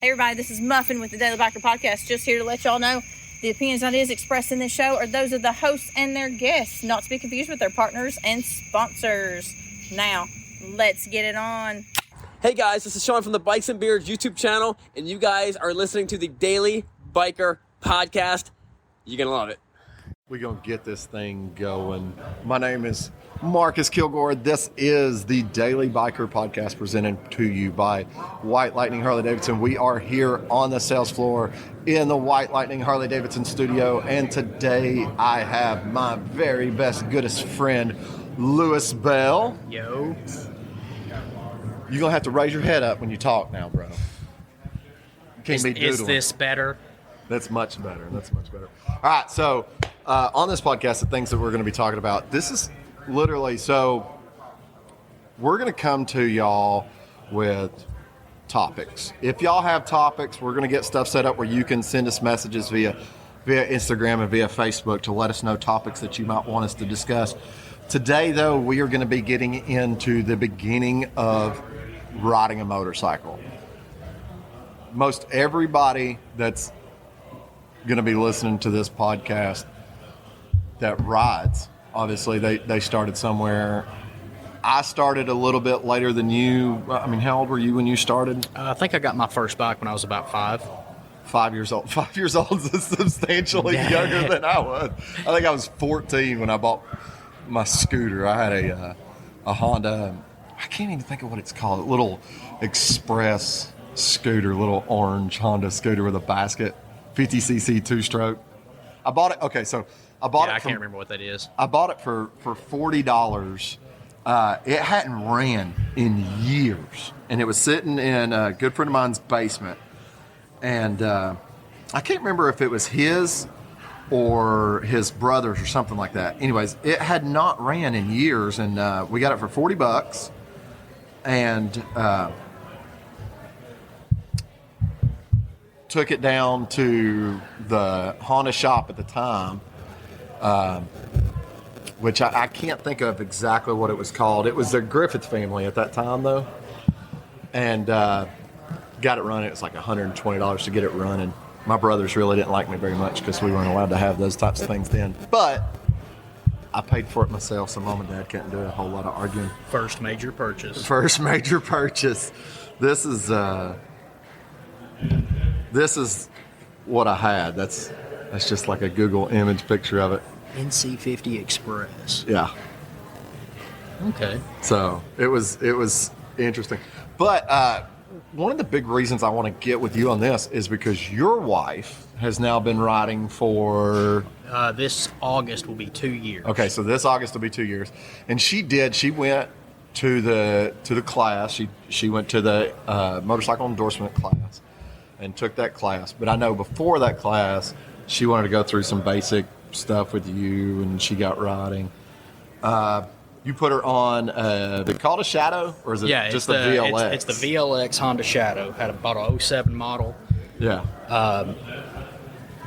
Hey everybody, this is Muffin with the Daily Biker Podcast. Just here to let y'all know the opinions and ideas expressed in this show are those of the hosts and their guests, not to be confused with their partners and sponsors. Now, let's get it on. Hey guys, this is Sean from the Bikes and Beards YouTube channel, and you guys are listening to the Daily Biker Podcast. You're gonna love it. We're going to get this thing going. My name is Marcus Kilgore. This is the Daily Biker Podcast presented to you by White Lightning Harley-Davidson. We are here on the sales floor in the White Lightning Harley-Davidson studio, and today I have my very best, goodest friend, Lewis Bell. Yo. You're going to have to raise your head up when you talk now, bro. You can't be doodling. Is this better? That's much better. That's much better. All right, so on this podcast, the things that we're going to be talking about, this is literally, so we're going to come to y'all with topics. If y'all have topics, we're going to get stuff set up where you can send us messages via Instagram and via Facebook to let us know topics that you might want us to discuss. Today, though, we are going to be getting into the beginning of riding a motorcycle. Most everybody that's going to be listening to this podcast that rides, obviously they started somewhere. I started a little bit later than you. I mean, how old were you when you started? I think I got my first bike when I was about 5. 5 years old. 5 years old is substantially younger than I was. I think I was 14 when I bought my scooter. I had a Honda, I can't even think of what it's called, a little express scooter, little orange Honda scooter with a basket. 50cc two-stroke. I bought it. Okay, so I bought it. I can't remember what that is. I bought it for $40. It hadn't ran in years, and it was sitting in a good friend of mine's basement. And I can't remember if it was his or his brother's or something like that. Anyways, it had not ran in years, and we got it for $40. And took it down to the Honda shop at the time, which I can't think of exactly what it was called. It was the Griffith family at that time, though. And got it running. It was like $120 to get it running. My brothers really didn't like me very much because we weren't allowed to have those types of things then. But I paid for it myself, so Mom and Dad couldn't do a whole lot of arguing. First major purchase. First major purchase. This is what I had. That's just like a Google image picture of it. NC50 Express. Yeah. Okay. So it was interesting. But one of the big reasons I want to get with you on this is because your wife has now been riding for... This August will be 2 years. Okay, so this August will be 2 years. And she went to the class. She went to the motorcycle endorsement class and took that class. But I know before that class, she wanted to go through some basic stuff with you, and she got riding. You put her on, they call it a Shadow, or is it just the VLX? It's the VLX Honda Shadow. Bought a 07 model. Yeah.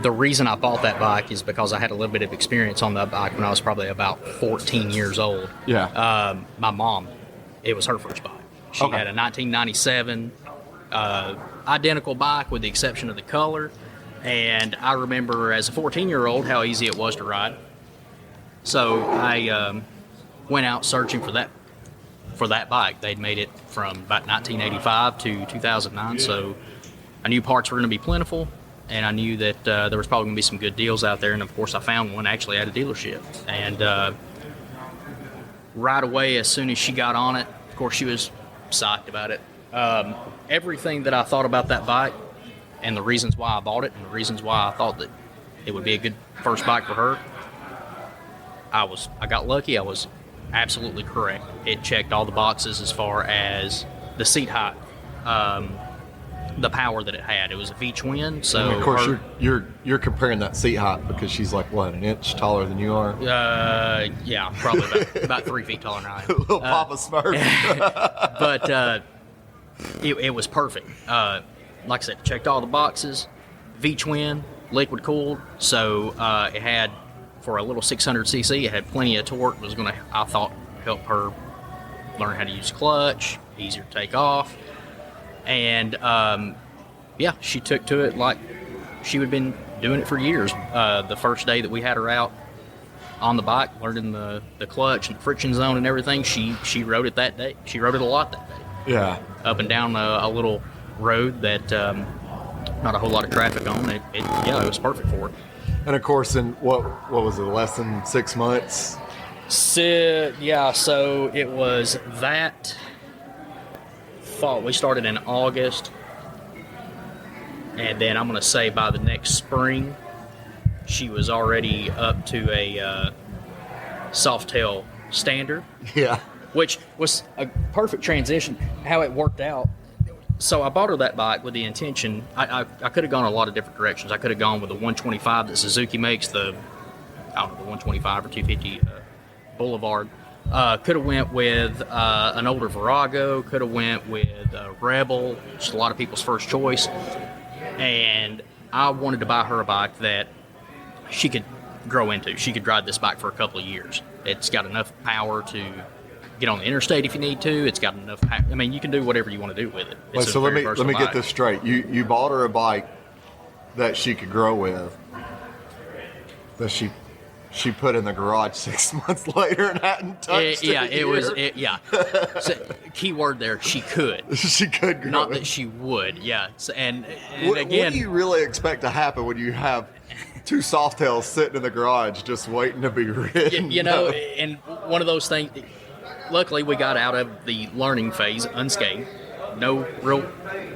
The reason I bought that bike is because I had a little bit of experience on that bike when I was probably about 14 years old. Yeah. My mom, it was her first bike. She had a 1997 identical bike with the exception of the color. And I remember as a 14-year-old how easy it was to ride. So I went out searching for that bike. They'd made it from about 1985 to 2009. So I knew parts were going to be plentiful. And I knew that there was probably going to be some good deals out there. And, of course, I found one actually at a dealership. And right away, as soon as she got on it, of course, she was psyched about it. Everything that I thought about that bike and the reasons why I bought it and the reasons why I thought that it would be a good first bike for her, I got lucky. I was absolutely correct. It checked all the boxes as far as the seat height, the power that it had. It was a V-twin, so... And of course, you're comparing that seat height because she's like, what, an inch taller than you are? Yeah, probably about 3 feet taller than I am. Little Papa Smurf. But it was perfect. Like I said, checked all the boxes. V-twin, liquid cooled, so it had, for a little 600cc, it had plenty of torque. It was going to, I thought, help her learn how to use clutch, easier to take off. And yeah, she took to it like she had been doing it for years. The first day that we had her out on the bike, learning the clutch and the friction zone and everything, she rode it that day. She rode it a lot that day. Yeah. Up and down a little road that not a whole lot of traffic on. It was perfect for it. And of course, in what was it, less than 6 months? So it was that fall. We started in August, and then I'm going to say by the next spring, she was already up to a Softail standard. Yeah. Which was a perfect transition. How it worked out. So I bought her that bike with the intention. I could have gone a lot of different directions. I could have gone with the 125 that Suzuki makes, the 125 or 250 Boulevard. Could have went with an older Virago. Could have went with Rebel, just a lot of people's first choice. And I wanted to buy her a bike that she could grow into. She could ride this bike for a couple of years. It's got enough power to get on the interstate if you need to. It's got enough. I mean, you can do whatever you want to do with it. Wait, so let me get this straight. You bought her a bike that she could grow with, that she put in the garage 6 months later and hadn't touched it. So, key word there, she could. She could grow. Not it. that she would. Yeah. So, and what again, do you really expect to happen when you have two Softails sitting in the garage just waiting to be ridden? And one of those things. Luckily, we got out of the learning phase unscathed. No real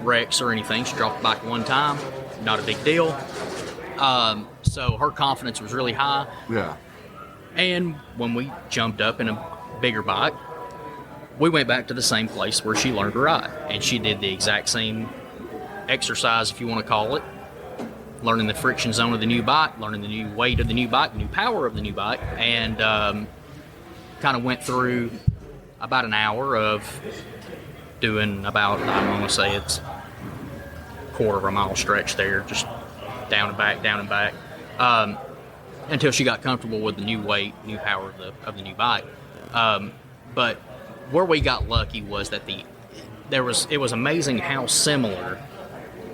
wrecks or anything. She dropped the bike one time. Not a big deal. So her confidence was really high. Yeah. And when we jumped up in a bigger bike, we went back to the same place where she learned to ride. And she did the exact same exercise, if you want to call it. Learning the friction zone of the new bike, learning the new weight of the new bike, new power of the new bike, and kind of went through about an hour of doing about, I'm going to say it's a quarter of a mile stretch there, just down and back, until she got comfortable with the new weight, new power of the new bike. But where we got lucky was that it was amazing how similar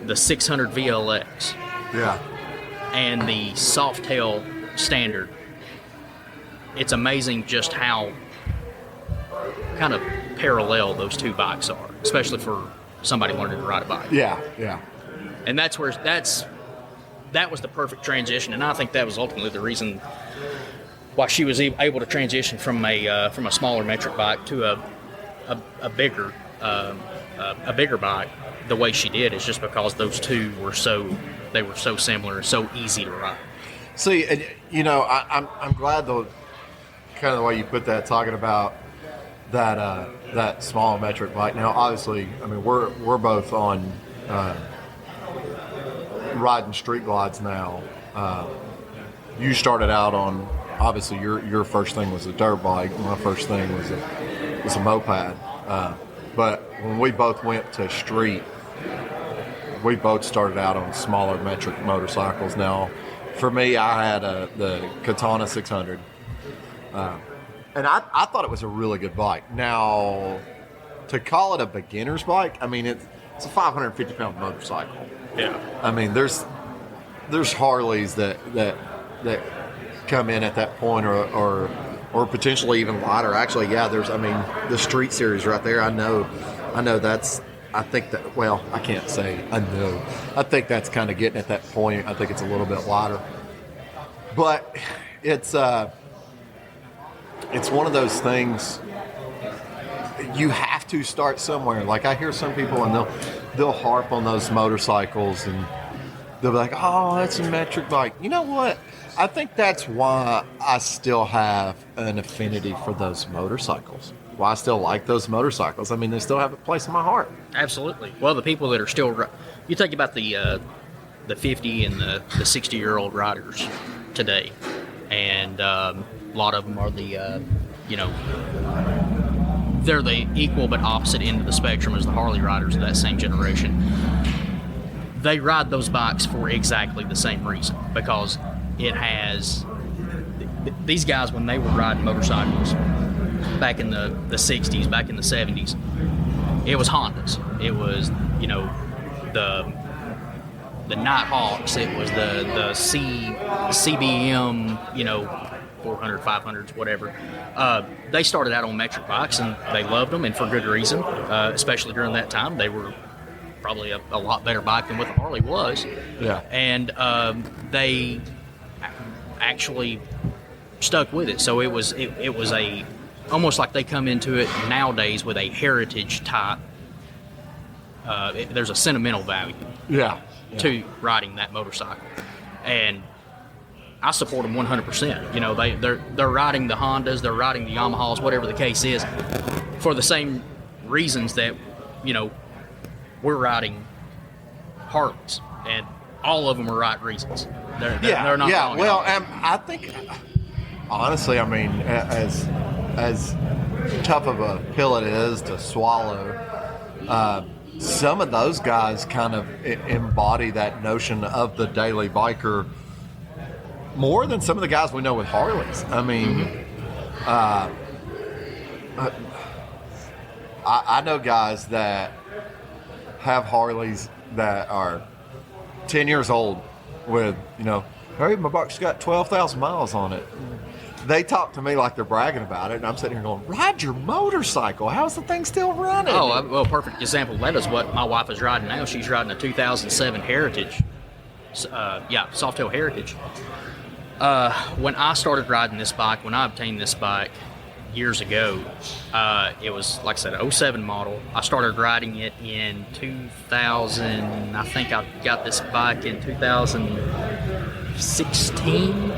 the 600 VLX and the Softail standard. It's amazing just how kind of parallel those two bikes are, especially for somebody learning to ride a bike. Yeah. And that was the perfect transition, and I think that was ultimately the reason why she was able to transition from a smaller metric bike to a bigger bike the way she did. Is just because those two were so similar and so easy to ride. See, I'm glad the kind of the way you put that, talking about that small metric bike. Now, obviously, I mean, we're both on riding street glides now. You started out on, obviously, your first thing was a dirt bike. My first thing was a moped. But when we both went to street, we both started out on smaller metric motorcycles. Now, for me, I had the Katana 600. And I thought it was a really good bike. Now, to call it a beginner's bike, I mean, it's a 550-pound motorcycle. Yeah. I mean, there's Harleys that come in at that point, or potentially even lighter. Actually, yeah, there's, I mean, the Street Series right there. I know that's, I think that, well, I can't say I know. I think that's kind of getting at that point. I think it's a little bit lighter. But it's one of those things, you have to start somewhere. Like, I hear some people and they'll harp on those motorcycles and they'll be like, oh, that's a metric bike. You know what? I think that's why I still have an affinity for those motorcycles. Why I still like those motorcycles. I mean, they still have a place in my heart. Absolutely. Well, the people that are still, you think about the 50 and the 60-year-old riders today, and a lot of them are they're the equal but opposite end of the spectrum as the Harley riders of that same generation. They ride those bikes for exactly the same reason, because it has, these guys, when they were riding motorcycles back in the 60s, back in the 70s, it was Hondas. It was, the the Nighthawks. It was the CBM, 400, 500s, whatever. They started out on metric bikes, and they loved them, and for good reason. Especially during that time, they were probably a lot better bike than what the Harley was. Yeah. And they actually stuck with it. So it was a almost like they come into it nowadays with a heritage type. There's a sentimental value to riding that motorcycle, and I support them 100%. They're riding the Hondas, they're riding the Yamahas, whatever the case is, for the same reasons that we're riding Harleys, and all of them are right reasons. They're not wrong. Well, I think honestly, I mean, as tough of a pill it is to swallow, some of those guys kind of embody that notion of the daily biker more than some of the guys we know with Harleys. I mean, I know guys that have Harleys that are 10 years old with, hey, my bike's got 12,000 miles on it. They talk to me like they're bragging about it, and I'm sitting here going, ride your motorcycle. How's the thing still running? Oh, well, perfect example of that is what my wife is riding now. She's riding a 2007 Heritage. Softail Heritage. When I started riding this bike, when I obtained this bike years ago, it was, like I said, 07 model. I started riding it in 2000. I think I got this bike in 2016.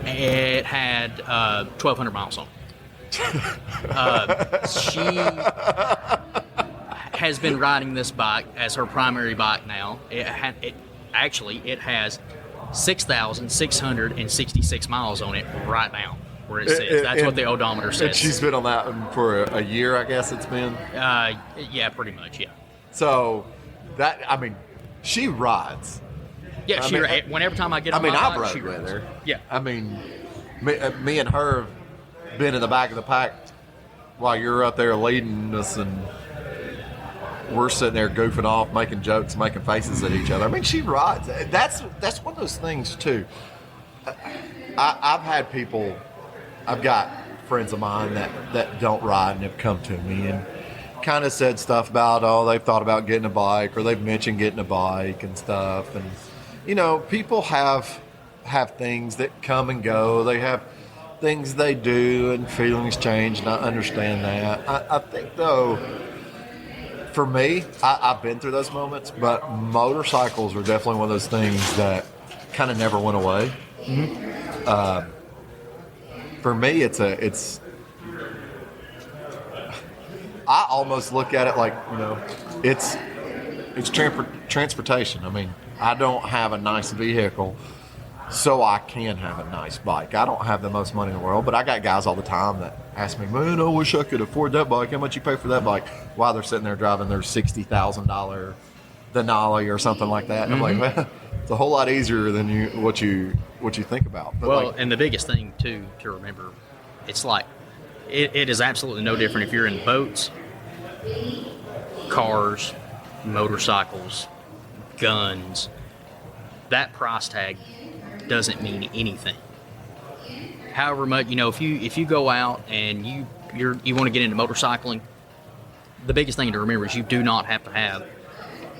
It had 1,200 miles on it. She has been riding this bike as her primary bike now. It has 6,666 miles on it right now, where it sits. That's what the odometer says. And she's been on that one for a year, I guess it's been? Yeah, pretty much, yeah. So, she rides. Yeah, whenever time I get on my I've bike, rode she with rides. her. Yeah. Me and her have been in the back of the pack while you're out there leading us, and we're sitting there goofing off, making jokes, making faces at each other. She rides. That's one of those things too. I've got friends of mine that don't ride and have come to me and kind of said stuff about, they've thought about getting a bike, or they've mentioned getting a bike and stuff. And people have things that come and go. They have things they do, and feelings change, and I understand that. I think, though, for me, I've been through those moments, but motorcycles are definitely one of those things that kind of never went away. Mm-hmm. For me, I almost look at it like, it's transportation. I don't have a nice vehicle, so I can have a nice bike. I don't have the most money in the world, but I got guys all the time that ask me, man, I wish I could afford that bike. How much you pay for that bike? While they're sitting there driving their $60,000 Denali or something like that. And I'm like, well, it's a whole lot easier than what you think about. But and the biggest thing, too, to remember, it's like, it is absolutely no different if you're in boats, cars, motorcycles, guns. That price tag doesn't mean anything. However much, if you go out and you want to get into motorcycling, the biggest thing to remember is you do not have to have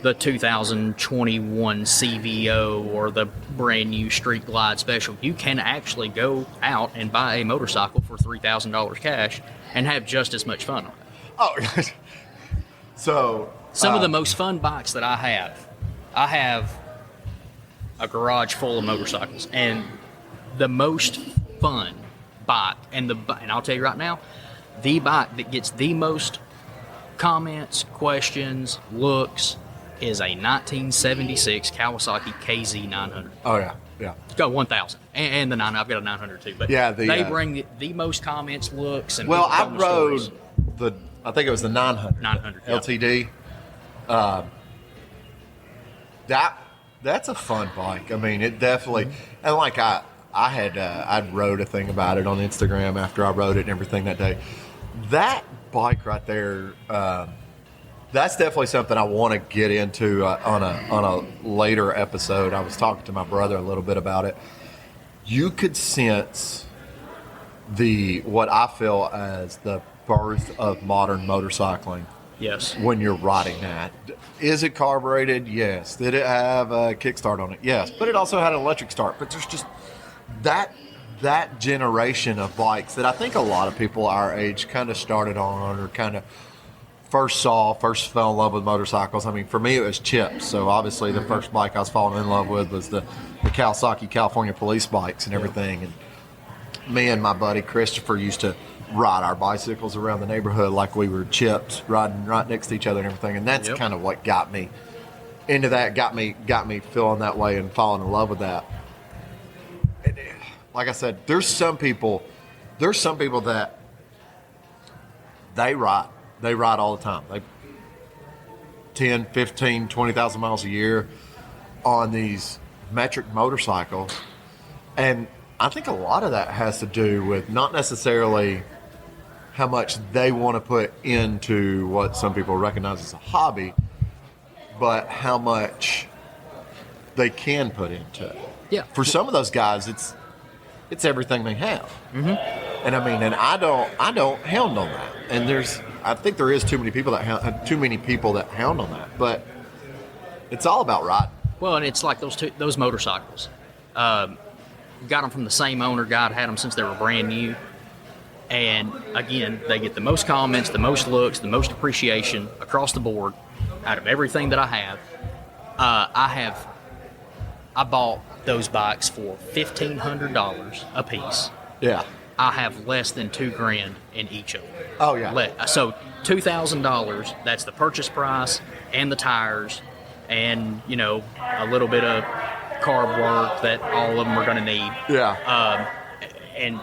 the 2021 CVO or the brand new Street Glide Special. You can actually go out and buy a motorcycle for $3,000 cash and have just as much fun on it. Oh, so some of the most fun bikes that I have a garage full of motorcycles, and the most fun bike, and I'll tell you right now, the bike that gets the most comments, questions, looks is a 1976 Kawasaki KZ900. Oh yeah. It's got 1,000 and the 900. I've got a 900 too, but yeah, they bring the most comments, looks, and I rode I think it was the 900. 900 LTD. That's a fun bike. It definitely, and like I'd wrote a thing about it on Instagram after I rode it and everything that day. That bike right there, that's definitely something I want to get into on a later episode. I was talking to my brother a little bit about it. You could sense what I feel as the birth of modern motorcycling. Yes. When you're riding that. Is it carbureted? Yes. Did it have a kickstart on it? Yes. But it also had an electric start. But there's just that generation of bikes that I think a lot of people our age kind of started on, or kind of first fell in love with motorcycles. I mean, for me, it was Chips. So obviously the first bike I was falling in love with was the Kawasaki California police bikes and everything. And me and my buddy Christopher used to ride our bicycles around the neighborhood like we were Chips, riding right next to each other and everything. And that's kind of what got me into that, got me feeling that way and falling in love with that. And like I said, there's some people that they ride all the time. They 10, 15, 20,000 miles a year on these metric motorcycles. And I think a lot of that has to do with not necessarily how much they want to put into what some people recognize as a hobby, but how much they can put into it. Yeah. For some of those guys, it's everything they have. Mm-hmm. And I mean, and I don't hound on that. And I think there is too many people that hound on that. But it's all about riding. Well, and it's like those motorcycles. Got them from the same owner. God had them since they were brand new. And again, they get the most comments, the most looks, the most appreciation across the board out of everything that I have. I bought those bikes for $1,500 a piece. Yeah. I have less than $2,000 in each of them. Oh yeah. So $2,000. That's the purchase price and the tires, and a little bit of carb work that all of them are going to need. Yeah. And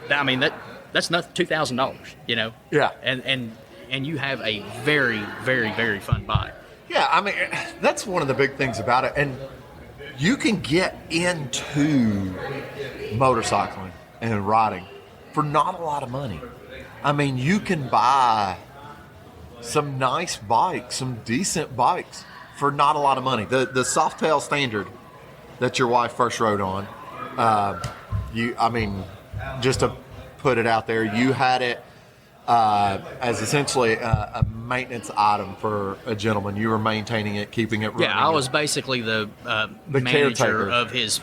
I mean that's not $2,000. Yeah. And you have a very, very, very fun bike. Yeah, I mean, that's one of the big things about it. And you can get into motorcycling and riding for not a lot of money. I mean, you can buy some nice bikes, some decent bikes for not a lot of money. The Softail Standard that your wife first rode on, just to put it out there, you had it as essentially a maintenance item for a gentleman. You were maintaining it, keeping it running. Yeah, I was basically the manager caretaker of his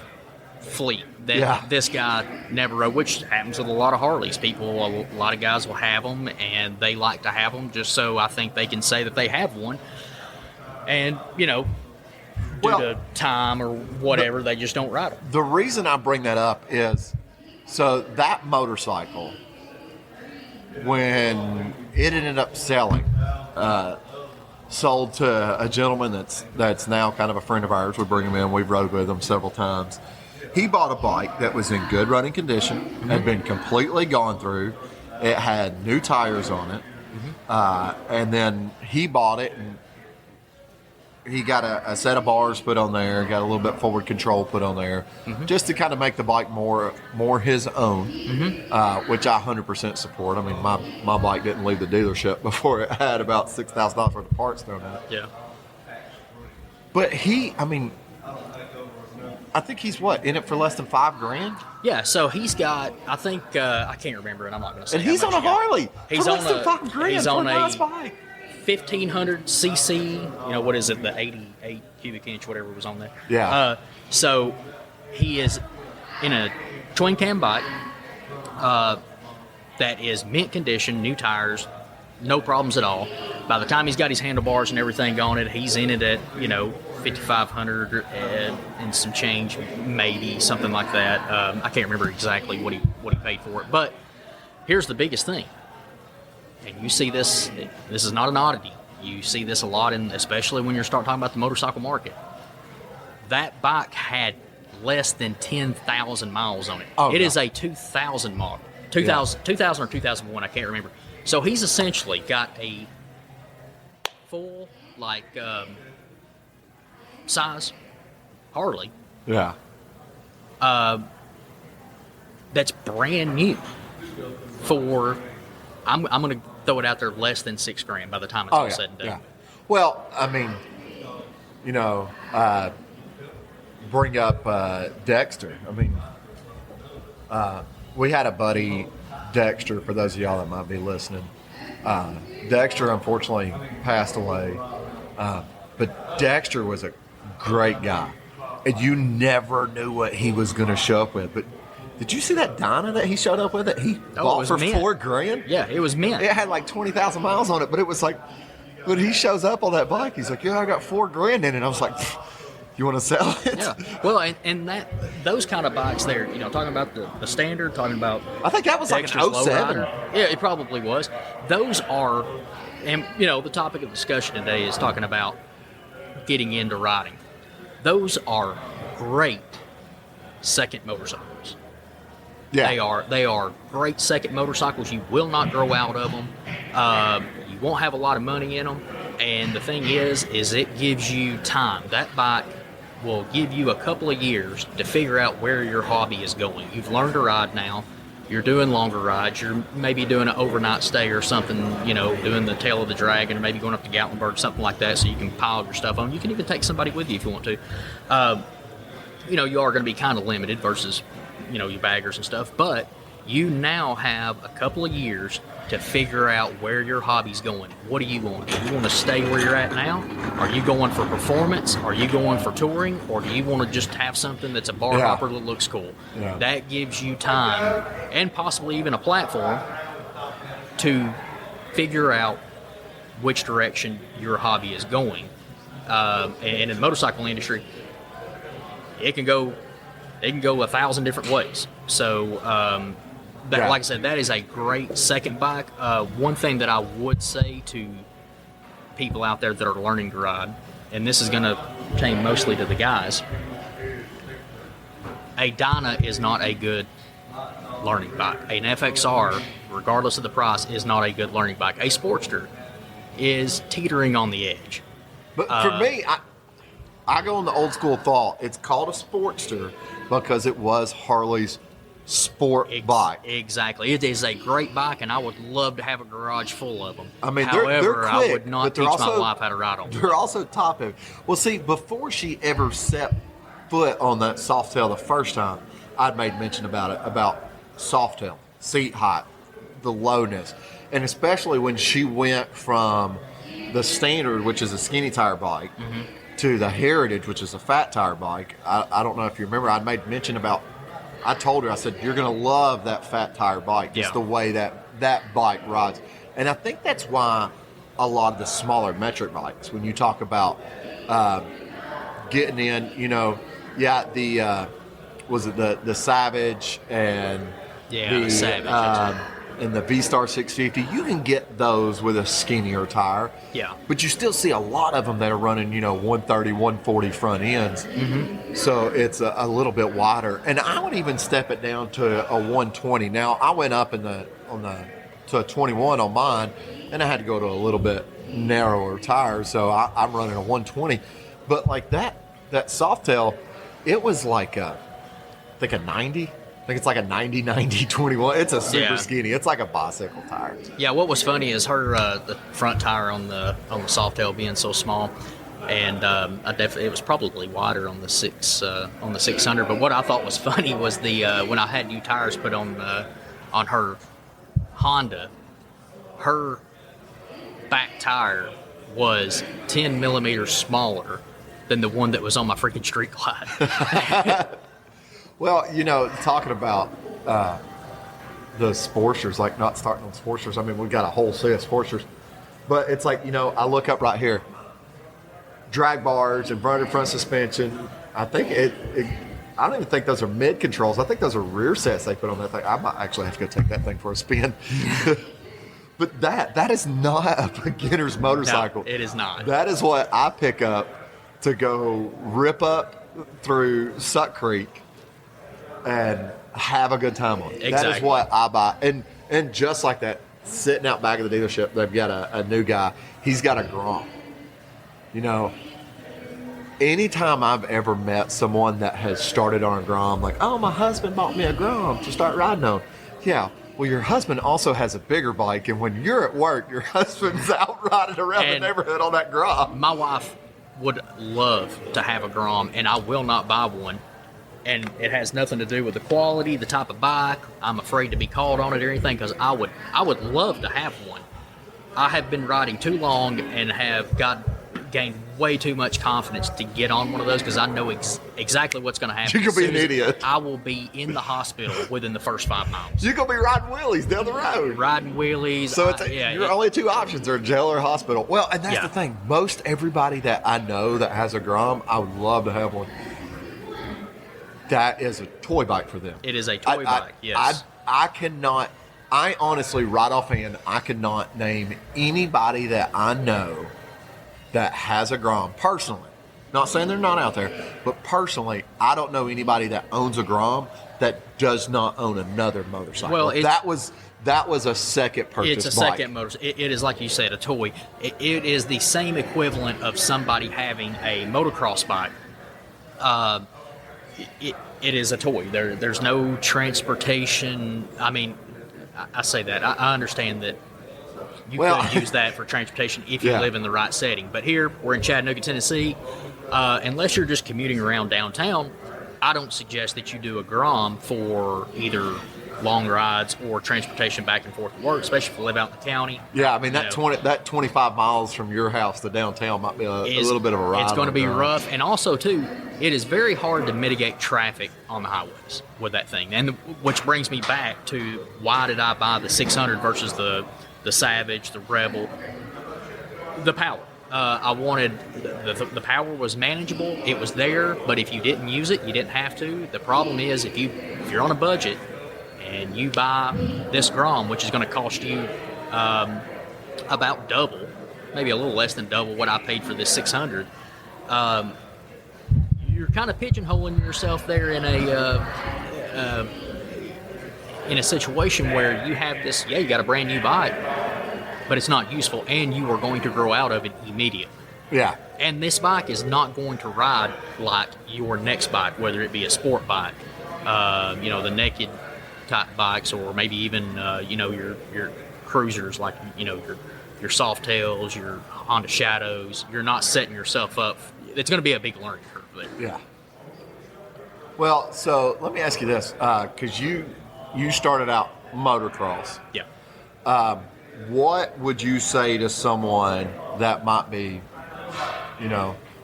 fleet that this guy never rode, which happens with a lot of Harleys. A lot of guys will have them, and they like to have them just so I think they can say that they have one. And, due to time or whatever, they just don't ride them. The reason I bring that up is, so that motorcycle, when it ended up selling, sold to a gentleman that's now kind of a friend of ours. We bring him in. We've rode with him several times. He bought a bike that was in good running condition, had been completely gone through. It had new tires on it. And then he bought it, and he got a set of bars put on there, got a little bit forward control put on there, just to kind of make the bike more his own, which I 100% support. I mean, my bike didn't leave the dealership before it had about $6,000 worth of parts thrown at it. Yeah. But I think he's in it for less than $5,000? Yeah, so he's got, I think, I can't remember, and I'm not going to say. And he's on a Harley. He's for on less than $5,000. He's on a nice bike. 1,500 cc. What is it? The 88 cubic inch, whatever was on there. Yeah. So he is in a twin cam bike that is mint condition, new tires, no problems at all. By the time he's got his handlebars and everything on it, he's in it at 5,500 and some change, maybe something like that. I can't remember exactly what he paid for it. But here's the biggest thing, and you see this. This is not an oddity. You see this a lot, especially when you're starting talking about the motorcycle market. That bike had less than 10,000 miles on it. It is a 2000 model, 2000 or 2001. I can't remember. So he's essentially got a full size Harley. Yeah. That's brand new for I'm gonna throw it out there, less than $6,000 by the time it's all said and done. Yeah. Well, I mean, you know, bring up Dexter. I mean, we had a buddy, Dexter, for those of y'all that might be listening. Dexter, unfortunately, passed away. But Dexter was a great guy. And you never knew what he was going to show up with. But did you see that Dyna that he showed up with that he bought for mint. $4,000? Yeah, it was mint. It had like 20,000 miles on it, but it was like, when he shows up on that bike, he's like, yeah, I got $4,000 in it. And I was like, you want to sell it? Yeah. Well, and those kind of bikes there, you know, talking about the standard, talking about I think that was like Dexter's an 07. lowrider. Yeah, it probably was. Those are, and you know, the topic of discussion today is talking about getting into riding. Those are great second motorcycles. Yeah. They are great second motorcycles. You will not grow out of them. You won't have a lot of money in them. And the thing is it gives you time. That bike will give you a couple of years to figure out where your hobby is going. You've learned to ride now. You're doing longer rides. You're maybe doing an overnight stay or something, you know, doing the Tail of the Dragon, or maybe going up to Gatlinburg, something like that, so you can pile your stuff on. You can even take somebody with you if you want to. You know, you are going to be kind of limited versus, you know, your baggers and stuff, but you now have a couple of years to figure out where your hobby's going. What do you want? Do you want to stay where you're at now? Are you going for performance? Are you going for touring? Or do you want to just have something that's a bar hopper that looks cool? Yeah. That gives you time and possibly even a platform to figure out which direction your hobby is going. And in the motorcycle industry, it can go 1,000 different ways. So, like I said, that is a great second bike. One thing that I would say to people out there that are learning to ride, and this is going to pertain mostly to the guys, a Dyna is not a good learning bike. An FXR, regardless of the price, is not a good learning bike. A Sportster is teetering on the edge. But for me, I go on the old school thought. It's called a Sportster because it was Harley's sport bike. Exactly. It is a great bike, and I would love to have a garage full of them. I mean, however, they're quick, I would not but teach they're my also, wife how to ride on them. They're also top heavy. Well, see, before she ever set foot on that Softail the first time, I'd made mention about Softail, seat height, the lowness, and especially when she went from the Standard, which is a skinny tire bike, to the Heritage, which is a fat tire bike. I don't know if you remember, I'd made mention about, I told her, I said, you're going to love that fat tire bike, just the way that bike rides. And I think that's why a lot of the smaller metric bikes, when you talk about getting in, you know, was it the Savage and the Savage, and the V-Star 650, you can get those with a skinnier tire. Yeah. But you still see a lot of them that are running, you know, 130, 140 front ends. So it's a little bit wider. And I would even step it down to a 120. Now, I went up to a 21 on mine, and I had to go to a little bit narrower tires, so I'm running a 120. But like that Softail, it was like I think a 90. I think it's like a 90-90-21. It's a super skinny. It's like a bicycle tire. Yeah, what was funny is her the front tire on the Softail being so small, and it was probably wider on the 600. But what I thought was funny was the when I had new tires put on her Honda, her back tire was 10 millimeters smaller than the one that was on my freaking Street Glide. Well, you know, talking about the Sportsters, like not starting on Sportsters. I mean, we've got a whole set of Sportsters. But it's like, you know, I look up right here. Drag bars, inverted front suspension. I think I don't even think those are mid controls. I think those are rear sets they put on that thing. I might actually have to go take that thing for a spin. But that is not a beginner's motorcycle. No, it is not. That is what I pick up to go rip up through Suck Creek and have a good time on it. Exactly. That is what I buy. And just like that, sitting out back of the dealership, they've got a new guy. He's got a Grom. You know, anytime I've ever met someone that has started on a Grom, like, oh, my husband bought me a Grom to start riding on. Yeah, well, your husband also has a bigger bike, and when you're at work, your husband's out riding around the neighborhood on that Grom. My wife would love to have a Grom, and I will not buy one. And it has nothing to do with the quality, the type of bike. I'm afraid to be called on it or anything, because I would love to have one. I have been riding too long and have gained way too much confidence to get on one of those, because I know exactly what's going to happen. You're going to be an idiot. I will be in the hospital within the first 5 miles. You're going to be riding wheelies down the road. Riding wheelies. So your only two options are jail or hospital. Well, and that's Yeah. the thing. Most everybody that I know that has a Grom, I would love to have one. That is a toy bike for them. It is a toy bike, yes. I honestly, right offhand, I could not name anybody that I know that has a Grom personally. Not saying they're not out there, but personally, I don't know anybody that owns a Grom that does not own another motorcycle. Well, that was a second purchase. It's a bike. second motor. It is, like you said, a toy. It is the same equivalent of somebody having a motocross bike. It is a toy. There's no transportation. I mean, I say that. I understand that you could use that for transportation if you live in the right setting. But here, we're in Chattanooga, Tennessee. Unless you're just commuting around downtown, I don't suggest that you do a Grom for either long rides or transportation back and forth to work, especially if you live out in the county. Yeah, I mean, that 25 miles from your house to downtown might be a little bit of a ride. It's going to be rough. And also, too, it is very hard to mitigate traffic on the highways with that thing. And which brings me back to, why did I buy the 600 versus the Savage, the Rebel? The power. I wanted, the power was manageable. It was there, but if you didn't use it, you didn't have to. The problem is, if you're on a budget and you buy this Grom, which is going to cost you about double, maybe a little less than double what I paid for this 600, you're kind of pigeonholing yourself there in a situation where you have this, you got a brand new bike, but it's not useful, and you are going to grow out of it immediately. Yeah. And this bike is not going to ride like your next bike, whether it be a sport bike, the naked type bikes, or maybe even your cruisers, like your Softails, your Honda Shadows. You're not setting yourself up. It's going to be a big learning curve there. Yeah. Well, so let me ask you this, because you started out motocross. Yeah. What would you say to someone that might be,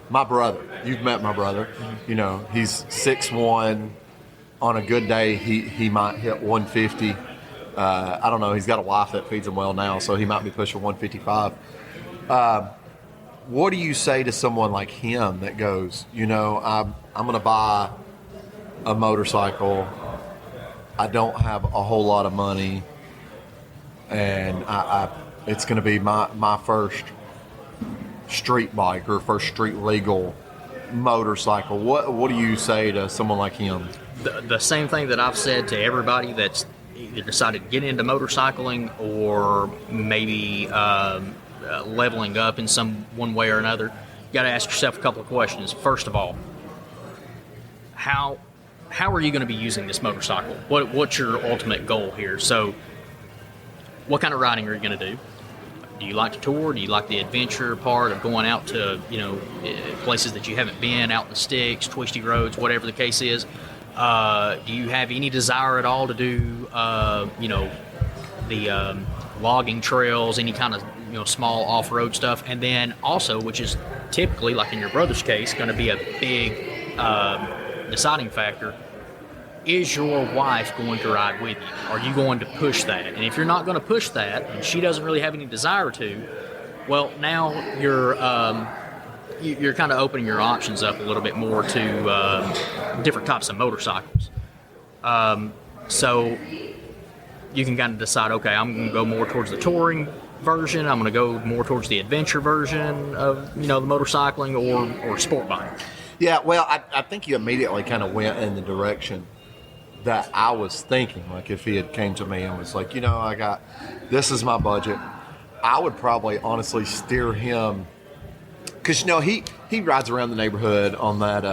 my brother? You've met my brother. Mm-hmm. He's 6'1". On a good day, he might hit 150. I don't know. He's got a wife that feeds him well now, so he might be pushing 155. What do you say to someone like him that goes, I'm going to buy a motorcycle. I don't have a whole lot of money, and it's going to be my first street bike or first street legal motorcycle. What do you say to someone like him? The same thing that I've said to everybody that's either decided to get into motorcycling or maybe leveling up in one way or another. You got to ask yourself a couple of questions. First of all, how are you going to be using this motorcycle? What's your ultimate goal here? So, what kind of riding are you going to do? Do you like to tour? Do you like the adventure part of going out to places that you haven't been, out in the sticks, twisty roads, whatever the case is? Do you have any desire at all to do the logging trails, any kind of small off-road stuff? And then also, which is typically, like in your brother's case, going to be a big deciding factor, is your wife going to ride with you? Are you going to push that? And if you're not going to push that, and she doesn't really have any desire to, well, now you're kind of opening your options up a little bit more to different types of motorcycles. So you can kind of decide, okay, I'm going to go more towards the touring version. I'm going to go more towards the adventure version of the motorcycling or sport bike. Yeah, well, I think you immediately kind of went in the direction that I was thinking. Like, if he had came to me and was like, this is my budget, I would probably honestly steer him, because he rides around the neighborhood on that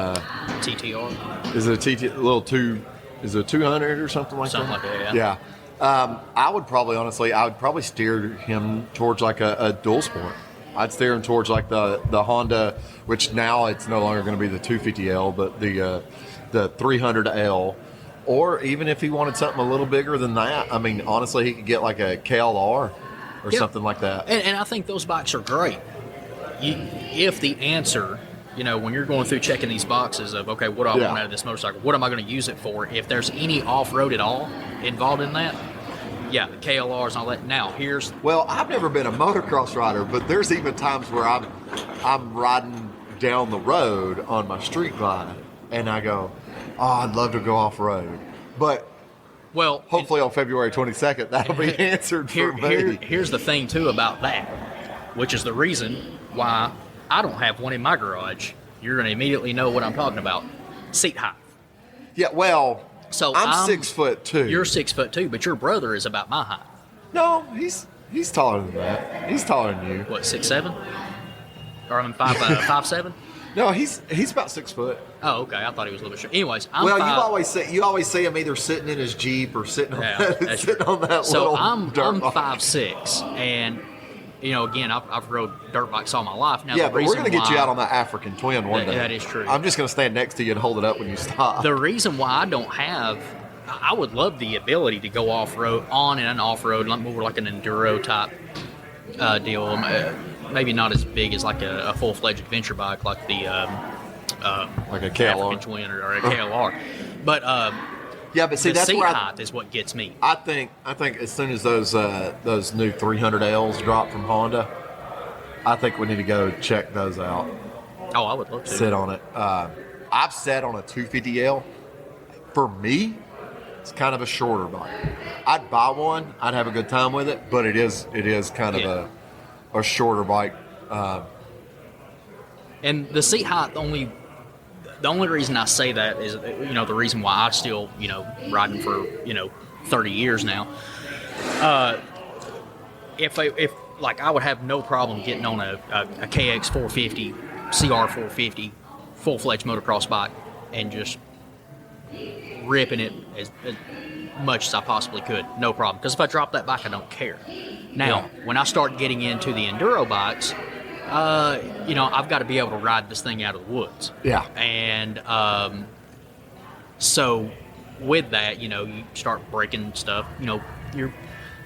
TTR. Is it a TT little two? Is it a 200 or something like that? Something like that. Yeah. I would probably steer him towards like a dual sport. I'd steer him towards like the Honda, which now it's no longer going to be the 250L, but the 300L. Or even if he wanted something a little bigger than that, I mean, honestly, he could get like a KLR or something like that. And I think those bikes are great. If the answer, when you're going through checking these boxes of, okay, what do I want out of this motorcycle? What am I going to use it for? If there's any off-road at all involved in that, the KLRs and all that. Now, Well, I've never been a motocross rider, but there's even times where I'm riding down the road on my street bike, and I go, oh, I'd love to go off-road. But hopefully on February 22nd, that'll be answered for me. Here's the thing, too, about that, which is the reason why I don't have one in my garage. You're going to immediately know what I'm talking about. Seat height. Yeah, well, so I'm 6'2". You're 6'2", but your brother is about my height. No, he's taller than that. He's taller than you. What, 6'7"? Or I'm 5'7"? No, he's about 6 foot. Oh, okay. I thought he was a little bit short. Anyways, you always see him either sitting in his Jeep or sitting on that little I'm dirt bike. 5'6", and again, I've rode dirt bikes all my life. Now, but we're going to get you out on that African Twin one day. That is true. I'm just going to stand next to you and hold it up when you stop. The reason why I would love the ability to go off-road, on and off-road, more like an enduro type deal. Maybe not as big as like a full-fledged adventure bike like the like a KLR. African Twin or a KLR. But but see, the that's seat where height is what gets me. I think as soon as those new 300Ls drop from Honda, I think we need to go check those out. Oh, I would love to sit on it. I've sat on a 250L. For me, it's kind of a shorter bike. I'd buy one. I'd have a good time with it, but it is kind of a shorter bike. And the seat height, the only reason I say that is, the reason why I'm still, riding for, 30 years now. If I would have no problem getting on a KX 450, CR 450, full-fledged motocross bike and just ripping it as much as I possibly could. No problem. Because if I drop that bike, I don't care. Now, when I start getting into the enduro bikes, I've got to be able to ride this thing out of the woods. Yeah. And so with that, you start breaking stuff. Your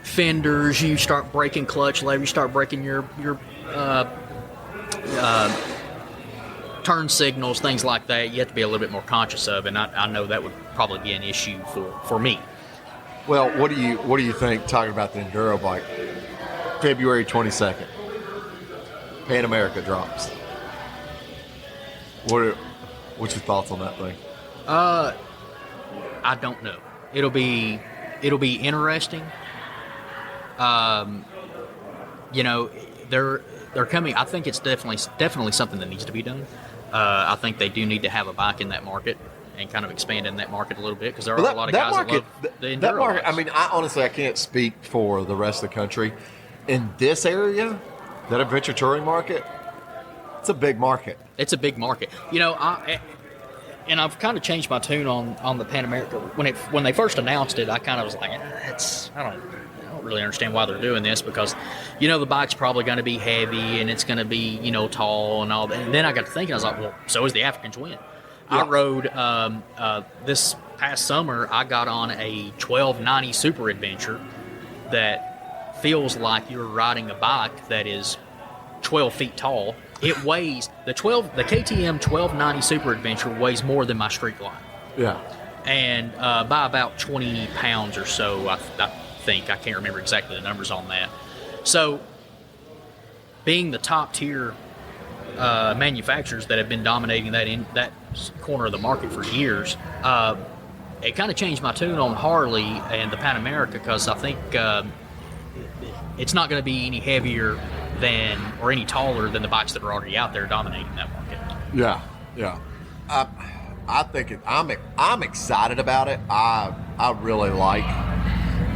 fenders, you start breaking clutch lever, you start breaking your turn signals, things like that. You have to be a little bit more conscious of, and I know that would probably be an issue for me. Well, what do you think, talking about the enduro bike? February 22nd. Pan America drops. What's your thoughts on that thing? I don't know. It'll be interesting. They're coming. I think it's definitely something that needs to be done. I think they do need to have a bike in that market and kind of expand in that market a little bit, because there are a lot of guys that love the enduro that market. bikes. I mean, I can't speak for the rest of the country. In this area, that adventure touring market, it's a big market. It's a big market. And I've kind of changed my tune on the Pan America. When they first announced it, I kind of was like, I don't really understand why they're doing this, because the bike's probably going to be heavy and it's going to be tall and all that. And then I got to thinking, I was like, well, so is the African Twin. Yeah. I rode this past summer. I got on a 1290 Super Adventure that feels like you're riding a bike that is 12 feet tall. It weighs the KTM 1290 Super Adventure weighs more than my Street Glide. Yeah. And by about 20 pounds or so, I think. I can't remember exactly the numbers on that. So, being the top tier manufacturers that have been dominating that corner of the market for years, it kind of changed my tune on Harley and the Pan America, because I think it's not going to be any heavier or any taller than the bikes that are already out there dominating that market. Yeah. I think I'm excited about it. I really like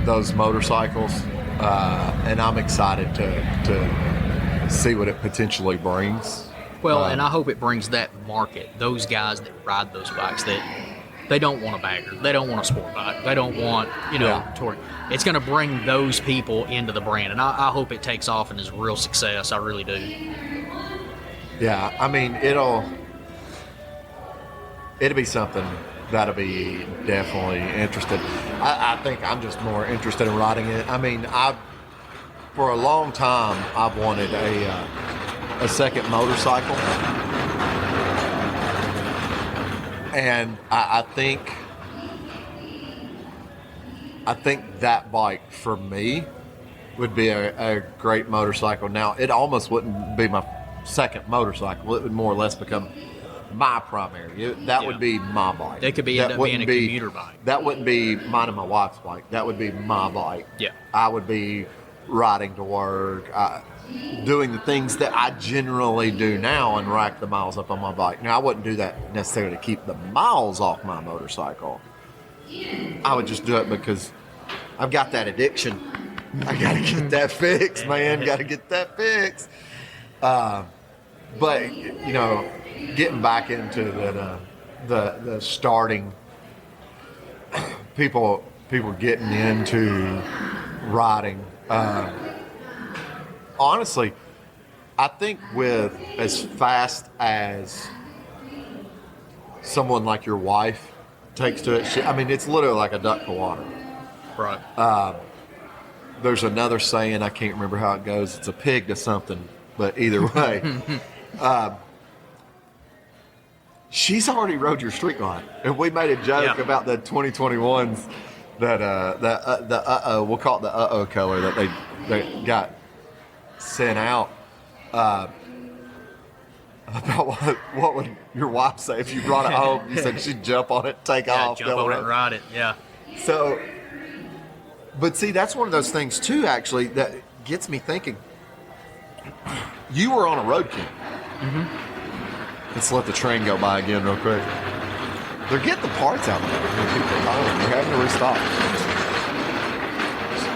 those motorcycles, and I'm excited to see what it potentially brings. Well, and I hope it brings that market, those guys that ride those bikes, that They don't want a bagger. They don't want a sport bike. They don't want, torque. It's going to bring those people into the brand, and I hope it takes off and is a real success. I really do. Yeah, I mean, it'll be something that'll be definitely interested. I think I'm just more interested in riding it. I mean, for a long time, I've wanted a second motorcycle. And I think that bike for me would be a great motorcycle. Now, it almost wouldn't be my second motorcycle. It would more or less become my primary. That would be my bike. It could end up being a commuter bike. That wouldn't be mine and my wife's bike. That would be my bike. Yeah. I would be riding to work, doing the things that I generally do now and rack the miles up on my bike. Now, I wouldn't do that necessarily to keep the miles off my motorcycle. I would just do it because I've got that addiction. I got to get that fixed, man. Got to get that fixed. But, getting back into the starting, people getting into riding, honestly, I think with as fast as someone like your wife takes to it, it's literally like a duck to water. Right. There's another saying, I can't remember how it goes. It's a pig to something, but either way. She's already rode your street line. And we made a joke about the 2021s that we'll call it the uh-oh color that they got sent out. About what would your wife say if you brought it home? You said she'd jump on it, take off, jump on it and ride it. Yeah. So, but see, that's one of those things too, actually, that gets me thinking. You were on a Road King. Mm-hmm. Let's let the train go by again real quick. They're getting the parts out there. They're having to restock.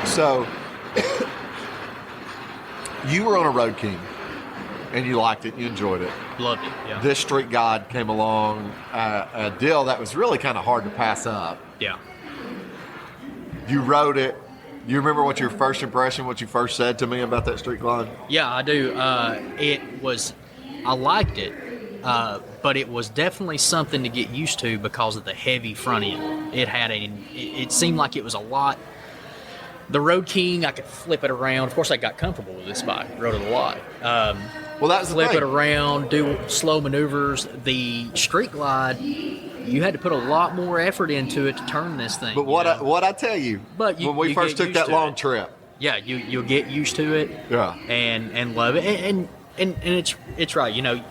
So, you were on a Road King, and you liked it, you enjoyed it. Loved it, yeah. This Street God came along, a deal that was really kind of hard to pass up. Yeah. You rode it. You remember what you first said to me about that Street Glide? Yeah, I do. I liked it, but it was definitely something to get used to because of the heavy front end. It seemed like it was a lot. The Road King, I could flip it around. Of course, I got comfortable with this bike. Rode it a lot. Well, that was flip it around, do slow maneuvers. The Street Glide, you had to put a lot more effort into it to turn this thing. But what I tell you, when we first took that long trip, yeah, you'll get used to it. Yeah, and love it. And it's right.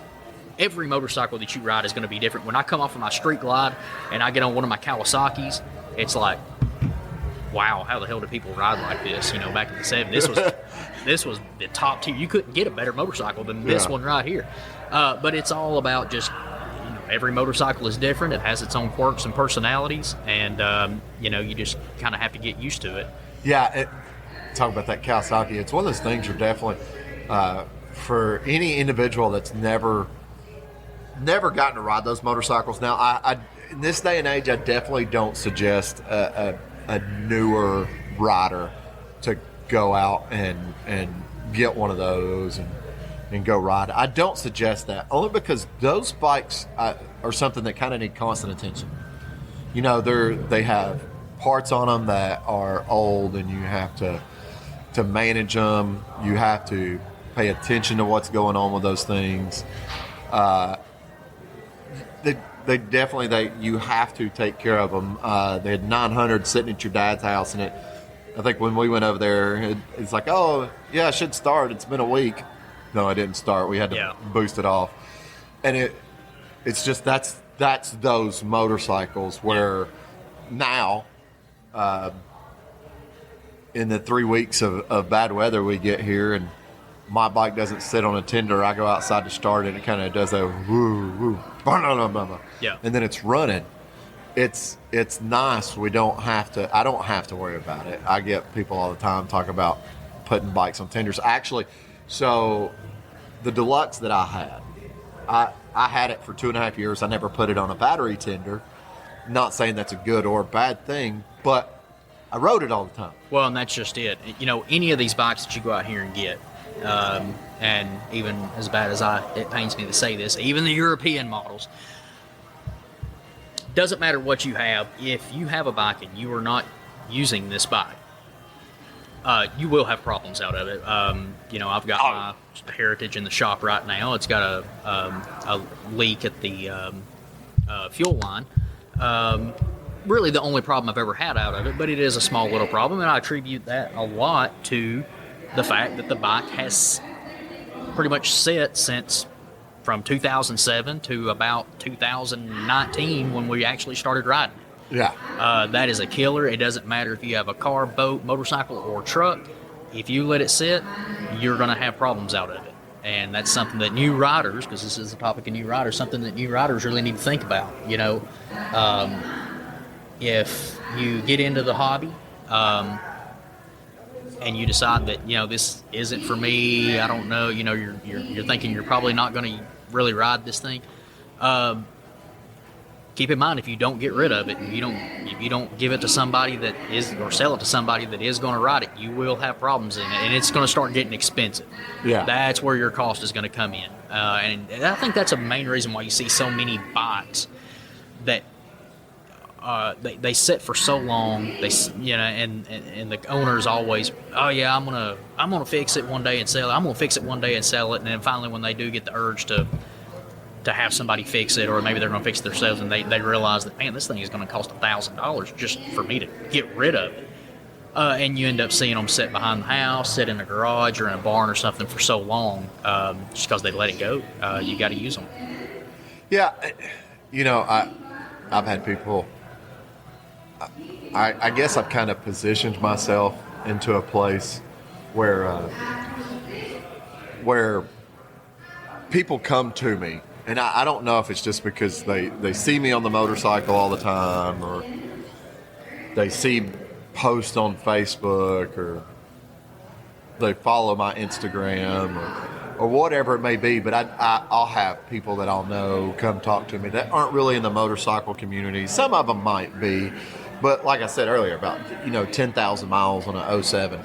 Every motorcycle that you ride is going to be different. When I come off of my Street Glide and I get on one of my Kawasaki's, it's like, wow, how the hell do people ride like this? Back in the 70s, this was the top tier. You couldn't get a better motorcycle than this one right here. But it's all about just, every motorcycle is different. It has its own quirks and personalities, and you just kind of have to get used to it. Yeah, talk about that Kawasaki. It's one of those things you're definitely for any individual that's never gotten to ride those motorcycles. Now, I in this day and age, I definitely don't suggest a newer rider to go out and get one of those and go ride. I don't suggest that, only because those bikes are something that kind of need constant attention. They have parts on them that are old, and you have to manage them. You have to pay attention to what's going on with those things. They definitely you have to take care of them. They had 900 sitting at your dad's house, and I think when we went over there, it's like, oh yeah, I should start. It's been a week. No, I didn't start. We had to boost it off, and it's just that's those motorcycles where now, in the 3 weeks of bad weather we get here, and my bike doesn't sit on a tender, I go outside to start it, and it kind of does a woo woo, yeah, and then it's running. It's nice. I don't have to worry about it. I get people all the time talk about putting bikes on tenders. Actually, so the Deluxe that I had it for 2.5 years. I never put it on a battery tender Not saying that's a good or bad thing, but I rode it all the time. Well, and that's just it. Any of these bikes that you go out here and get, and even as bad as it pains me to say this, even the European models, doesn't matter what you have. If you have a bike and you are not using this bike, you will have problems out of it. I've got my Heritage in the shop right now. It's got a leak at the fuel line. Really the only problem I've ever had out of it, but it is a small little problem, and I attribute that a lot to the fact that the bike has pretty much sit since from 2007 to about 2019 when we actually started riding. Yeah. That is a killer. It doesn't matter if you have a car, boat, motorcycle, or truck. If you let it sit, you're going to have problems out of it. And that's something that new riders, because this is the topic of new riders, something that new riders really need to think about. If you get into the hobby and you decide that, this isn't for me, I don't know, you're thinking you're probably not going to really ride this thing. Keep in mind, if you don't get rid of it, if you don't give it to somebody that is, or sell it to somebody that is going to ride it, you will have problems in it, and it's going to start getting expensive. Yeah. That's where your cost is going to come in, and I think that's a main reason why you see so many bikes that they sit for so long. And the owner's always, oh yeah, I'm gonna fix it one day and sell it. I'm gonna fix it one day and sell it, and then finally when they do get the urge to have somebody fix it, or maybe they're going to fix it themselves, and they realize that, man, this thing is going to cost $1,000 just for me to get rid of it. And you end up seeing them sit behind the house, sit in a garage or in a barn or something for so long, just because they let it go. You got to use them. Yeah. I've had people, I guess I've kind of positioned myself into a place where people come to me. And I don't know if it's just because they see me on the motorcycle all the time, or they see posts on Facebook, or they follow my Instagram, or whatever it may be. But I'll have people that I'll know come talk to me that aren't really in the motorcycle community. Some of them might be. But like I said earlier, about 10,000 miles on an 07.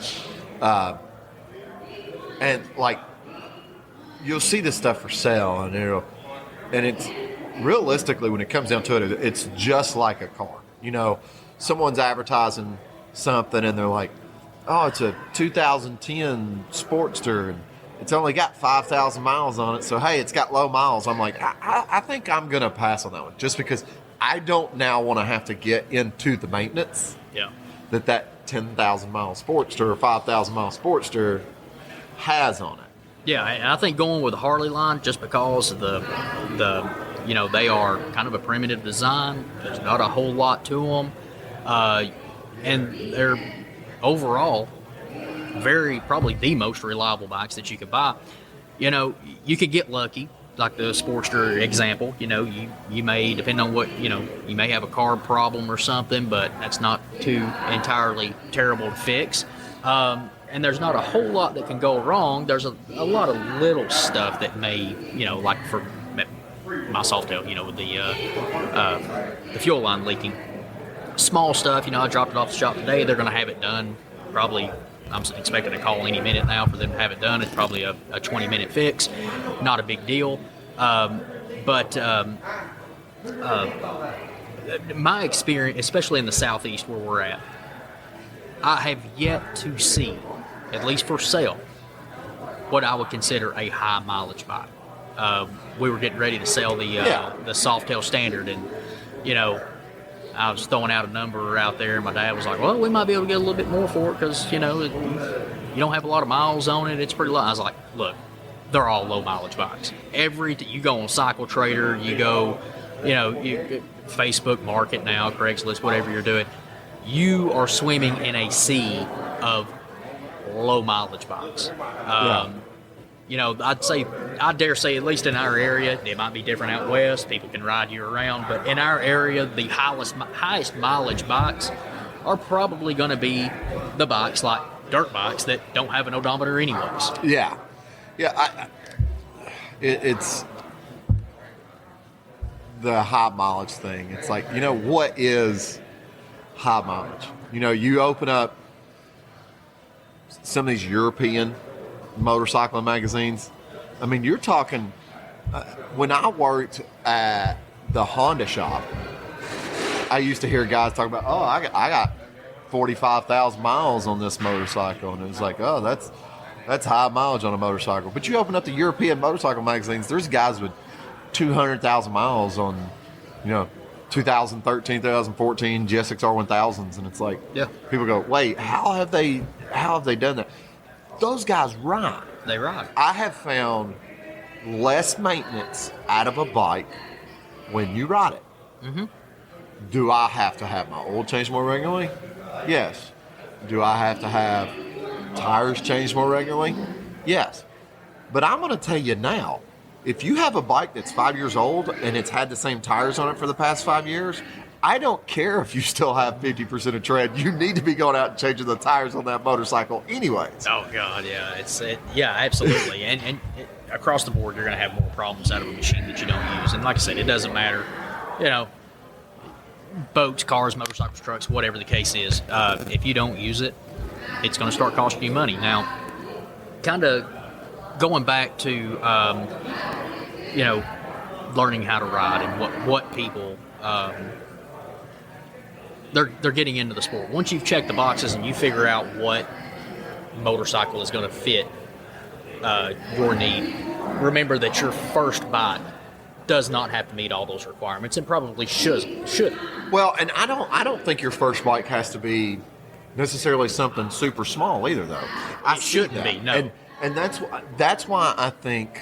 And like, you'll see this stuff for sale, and it's realistically, when it comes down to it, it's just like a car. Someone's advertising something and they're like, oh, it's a 2010 Sportster and it's only got 5,000 miles on it, so hey, it's got low miles. I'm like, I think I'm gonna pass on that one, just because I don't now want to have to get into the maintenance that 10,000 mile Sportster or 5,000 mile Sportster has on it. Yeah, and I think going with the Harley line, just because of the they are kind of a primitive design. There's not a whole lot to them, and they're overall probably the most reliable bikes that you could buy. You could get lucky, like the Sportster example. You may, depending on what you may have a carb problem or something, but that's not too entirely terrible to fix. And there's not a whole lot that can go wrong. There's a lot of little stuff that may, like for my Softail, with the fuel line leaking. Small stuff, I dropped it off the shop today. They're going to have it done probably. I'm expecting a call any minute now for them to have it done. It's probably a 20-minute fix. Not a big deal. But my experience, especially in the southeast where we're at, I have yet to see, at least for sale, what I would consider a high mileage bike. We were getting ready to sell the Softail Standard, and I was throwing out a number out there, and my dad was like, well, we might be able to get a little bit more for it because you don't have a lot of miles on it. It's pretty low. I was like, look, they're all low mileage bikes. You go on Cycle Trader, you go, you Facebook Market now, Craigslist, whatever you're doing, you are swimming in a sea of low mileage bikes. I dare say, at least in our area, it might be different out west. People can ride year round, but in our area, the highest mileage bikes are probably going to be the bikes like dirt bikes that don't have an odometer anyways. It's the high mileage thing. It's like, what is high mileage? You open up some of these European motorcycling magazines. I mean, you're talking, when I worked at the Honda shop, I used to hear guys talk about, I got 45,000 miles on this motorcycle. And it was like, that's high mileage on a motorcycle. But you open up the European motorcycle magazines, there's guys with 200,000 miles on, 2013, 2014 GSX-R 1000s. And it's like, people go, wait, how have they done that? Those guys ride. They ride. I have found less maintenance out of a bike when you ride it. Mm-hmm. Do I have to have my oil changed more regularly? Yes. Do I have to have tires changed more regularly? Yes. But I'm going to tell you now, if you have a bike that's 5 years old and it's had the same tires on it for the past 5 years, I don't care if you still have 50% of tread. You need to be going out and changing the tires on that motorcycle anyways. Oh, God, yeah. Yeah, absolutely. and across the board, you're going to have more problems out of a machine that you don't use. And like I said, it doesn't matter, boats, cars, motorcycles, trucks, whatever the case is. If you don't use it, it's going to start costing you money. Now, kind of going back to, learning how to ride and what people, they're getting into the sport. Once you've checked the boxes and you figure out what motorcycle is going to fit your need, remember that your first bike does not have to meet all those requirements and probably should. Well, and I don't think your first bike has to be necessarily something super small either, though. It shouldn't be, no. And that's why I think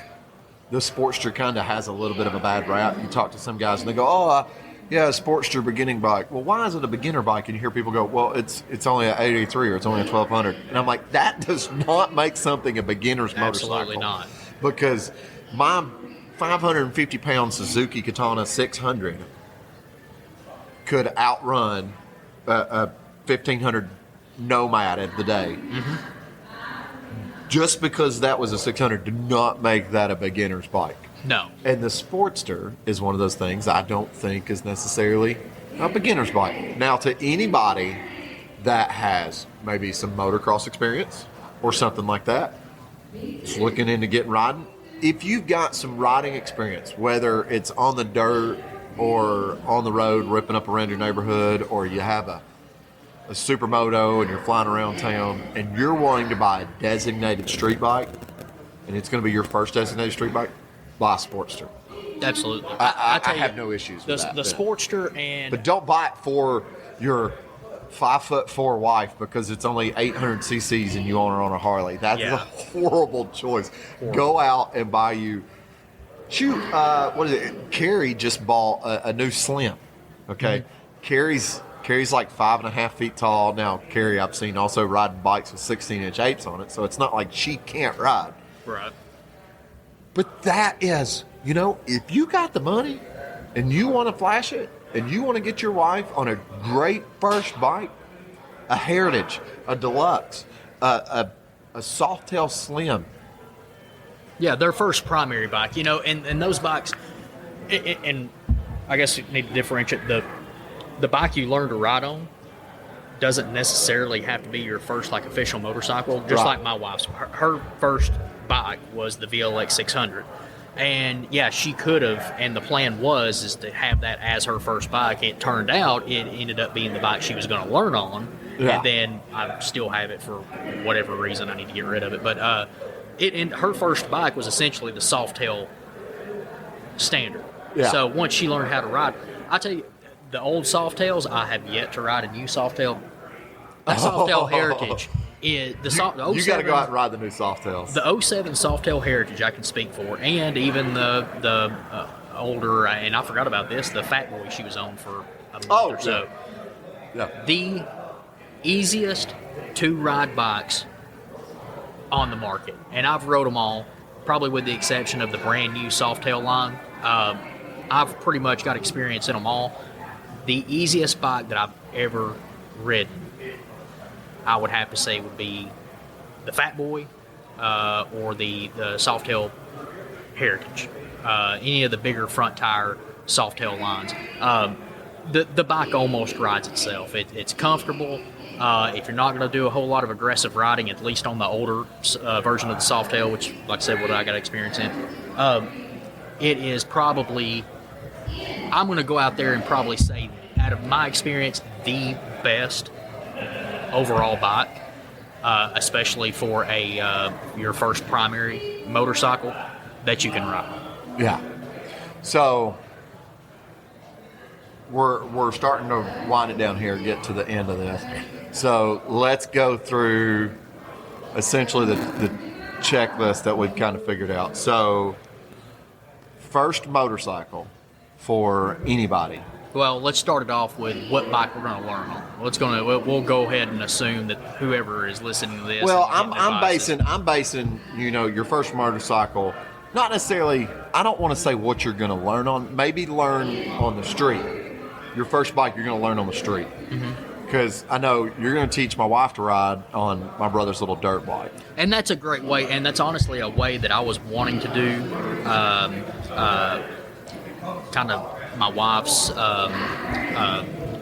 the Sportster kind of has a little bit of a bad rap. You talk to some guys and they go, a Sportster beginning bike. Well, why is it a beginner bike? And you hear people go, well, it's only an 883 or it's only a 1200. And I'm like, that does not make something a beginner's motorcycle. Absolutely not. Because my 550-pound Suzuki Katana 600 could outrun a 1500 Nomad of the day. Mm-hmm. Just because that was a 600 did not make that a beginner's bike. No. And the Sportster is one of those things I don't think is necessarily a beginner's bike. Now, to anybody that has maybe some motocross experience or something like that, is looking into getting riding, if you've got some riding experience, whether it's on the dirt or on the road ripping up around your neighborhood, or you have a supermoto and you're flying around town and you're wanting to buy a designated street bike and it's going to be your first designated street bike, buy a Sportster. Absolutely. I have no issues with that. The Sportster But don't buy it for your 5'4" wife because it's only 800 cc's and you own her on a Harley. That's a horrible choice. Go out and buy you. Shoot, what is it? Carrie just bought a new Slim. Okay, mm-hmm. Carrie's like 5.5 feet tall. Now, Carrie, I've seen also riding bikes with 16-inch 8s on it, so it's not like she can't ride. Right. But that is, if you got the money and you want to flash it and you want to get your wife on a great first bike, a Heritage, a Deluxe, a Softail Slim. Yeah, their first primary bike, and those bikes, and I guess you need to differentiate the bike you learn to ride on doesn't necessarily have to be your first official motorcycle. Just like my wife's, her first bike was the VLX 600, and she could have, and the plan is to have that as her first bike. It turned out it ended up being the bike she was going to learn on, and then I still have it for whatever reason. I need to get rid of it, but her first bike was essentially the Softail standard. So once she learned how to ride, I tell you, the old Softails, I have yet to ride a new Softail. That Softail Heritage is the 07, you got to go out and ride the new Softails. The 07 Softail Heritage I can speak for, and even the older, and I forgot about this, the Fat Boy she was on for a month or so. Yeah. The easiest to ride bikes on the market, and I've rode them all, probably with the exception of the brand new Softail line. I've pretty much got experience in them all. The easiest bike that I've ever ridden, I would have to say, would be the Fat Boy or the Softail Heritage. Any of the bigger front tire Softail lines. The bike almost rides itself. It's comfortable. If you're not going to do a whole lot of aggressive riding, at least on the older version of the Softail, which, like I said, what I got experience in, it is probably, I'm going to go out there and probably say, out of my experience, the best overall bike, especially for your first primary motorcycle that you can ride. Yeah. So we're starting to wind it down here and get to the end of this. So let's go through essentially the checklist that we've kind of figured out. So first motorcycle for anybody. Well, let's start it off with what bike we're going to learn on. We'll go ahead and assume that whoever is listening to this. Well, I'm basing your first motorcycle. Not necessarily. I don't want to say what you're going to learn on. Maybe learn on the street. Your first bike you're going to learn on the street. Because I know you're going to teach my wife to ride on my brother's little dirt bike. And that's a great way, and that's honestly a way that I was wanting to do. Kind of my wife's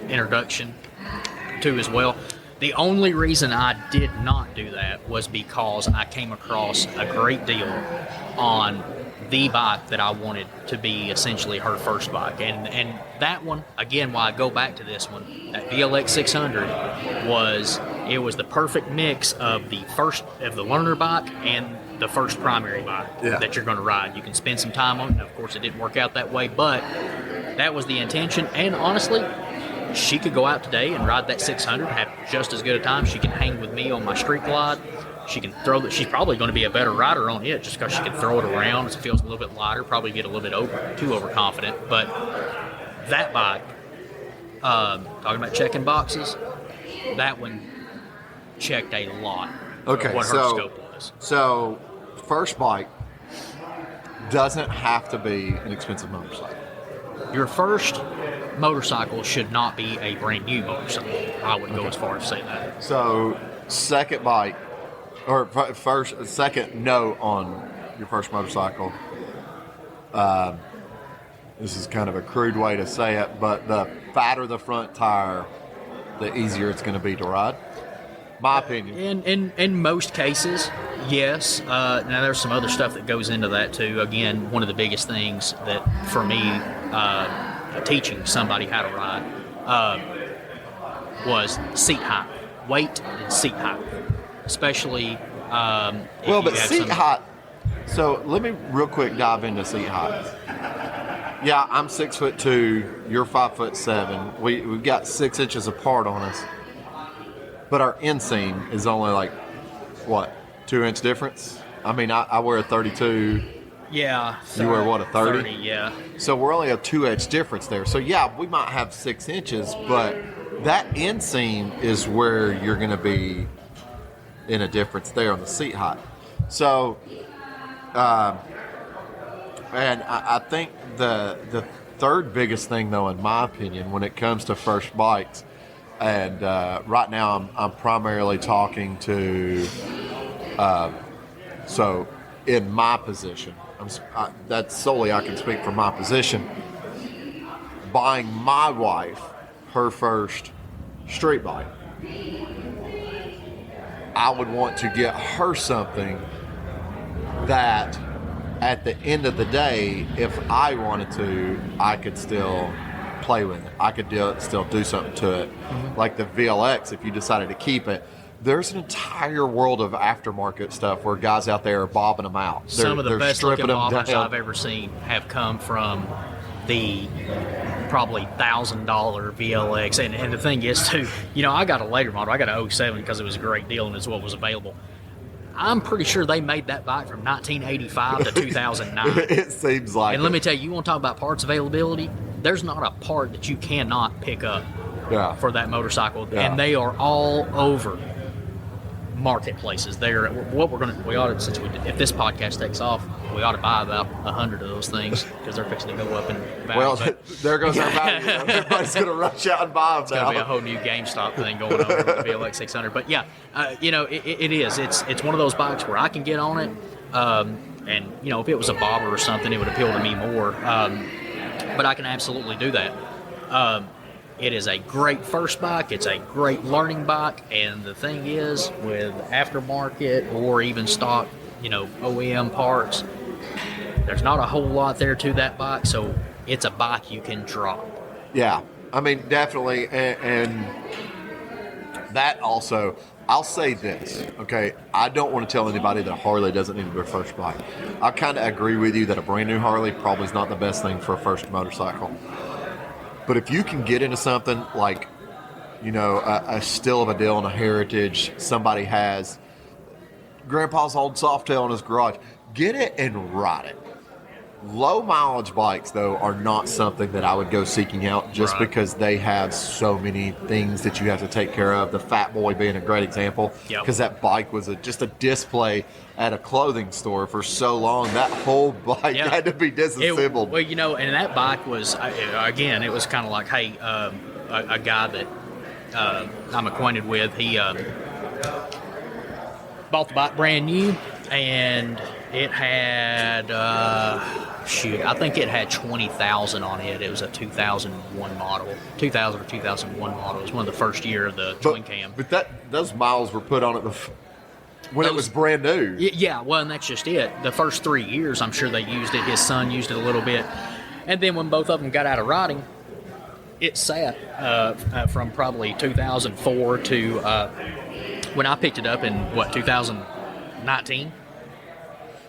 introduction to as well. The only reason I did not do that was because I came across a great deal on the bike that I wanted to be essentially her first bike. And that one, again, why I go back to this one, that VLX 600 was the perfect mix of the learner bike and the first primary bike that you're going to ride. You can spend some time on it. Of course, it didn't work out that way, but that was the intention. And honestly, she could go out today and ride that 600, have just as good a time. She can hang with me on my street glide. She can throw that. She's probably going to be a better rider on it just because she can throw it around. It feels a little bit lighter. Probably get a little bit too overconfident. But that bike, talking about checking boxes, that one checked a lot. Okay, what her scope was. So, first bike doesn't have to be an expensive motorcycle. Your first motorcycle should not be a brand new motorcycle. I would go as far as say that. So, second bike, or second note on your first motorcycle. This is kind of a crude way to say it, but the fatter the front tire, the easier it's going to be to ride. My opinion. In most cases, yes. Now there's some other stuff that goes into that too. Again, one of the biggest things that for me, teaching somebody how to ride, was seat height, weight and seat height, especially. Seat height. So let me real quick dive into seat height. Yeah, I'm 6'2". You're 5'7". We've got 6 inches apart on us. But our inseam is only like, what, 2 inch difference? I mean, I wear a 32. Yeah. 30, you wear what, a 30? 30, yeah. So we're only a 2 inch difference there. So yeah, we might have 6 inches, but that inseam is where you're going to be in a difference there on the seat height. So, and I think the third biggest thing, though, in my opinion, when it comes to first bikes, and right now I'm primarily talking to, so in my position, that's solely I can speak from my position, buying my wife her first street bike. I would want to get her something that at the end of the day, if I wanted to, I could still play with it. I could still do something to it. Mm-hmm. Like the VLX, if you decided to keep it, there's an entire world of aftermarket stuff where guys out there are bobbing them out. Some of the best looking bobbers I've ever seen have come from the probably $1,000 VLX. And the thing is, too, I got a later model. I got an 07 because it was a great deal and it's what was available. I'm pretty sure they made that bike from 1985 to 2009. It seems like And let me tell you, you want to talk about parts availability? There's not a part that you cannot pick up for that motorcycle. Yeah. And they are all over marketplaces. They're what we're going to, we ought to, if this podcast takes off, we ought to buy about 100 of those things because they're fixing to go up in value. Well, there goes our value. Everybody's going to rush out and buy them. It's going to be a whole new GameStop thing going on with the VLX 600. But yeah, it is. It's one of those bikes where I can get on it. And if it was a bobber or something, it would appeal to me more. but I can absolutely do that. It is a great first bike. It's a great learning bike. And the thing is, with aftermarket or even stock, OEM parts, there's not a whole lot there to that bike. So it's a bike you can drop. Yeah, I mean, definitely. And that also, I'll say this, okay? I don't want to tell anybody that a Harley doesn't need their first bike. I kind of agree with you that a brand new Harley probably is not the best thing for a first motorcycle. But if you can get into something like, a Still of a Deal and a Heritage somebody has, Grandpa's old Softail in his garage, get it and ride it. Low mileage bikes, though, are not something that I would go seeking out just because they have so many things that you have to take care of. The Fat Boy being a great example, because that bike was just a display at a clothing store for so long. That whole bike had to be disassembled. And that bike was, again, it was kind of like, hey, a guy that I'm acquainted with, he bought the bike brand new, and it had, I think it had 20,000 on it. It was a 2001 model, 2000 or 2001 model. It was one of the first year of the twin cam. But those miles were put on it when it was brand new. Yeah, well, and that's just it. The first 3 years, I'm sure they used it. His son used it a little bit. And then when both of them got out of riding, it sat from probably 2004 to when I picked it up in, 2019?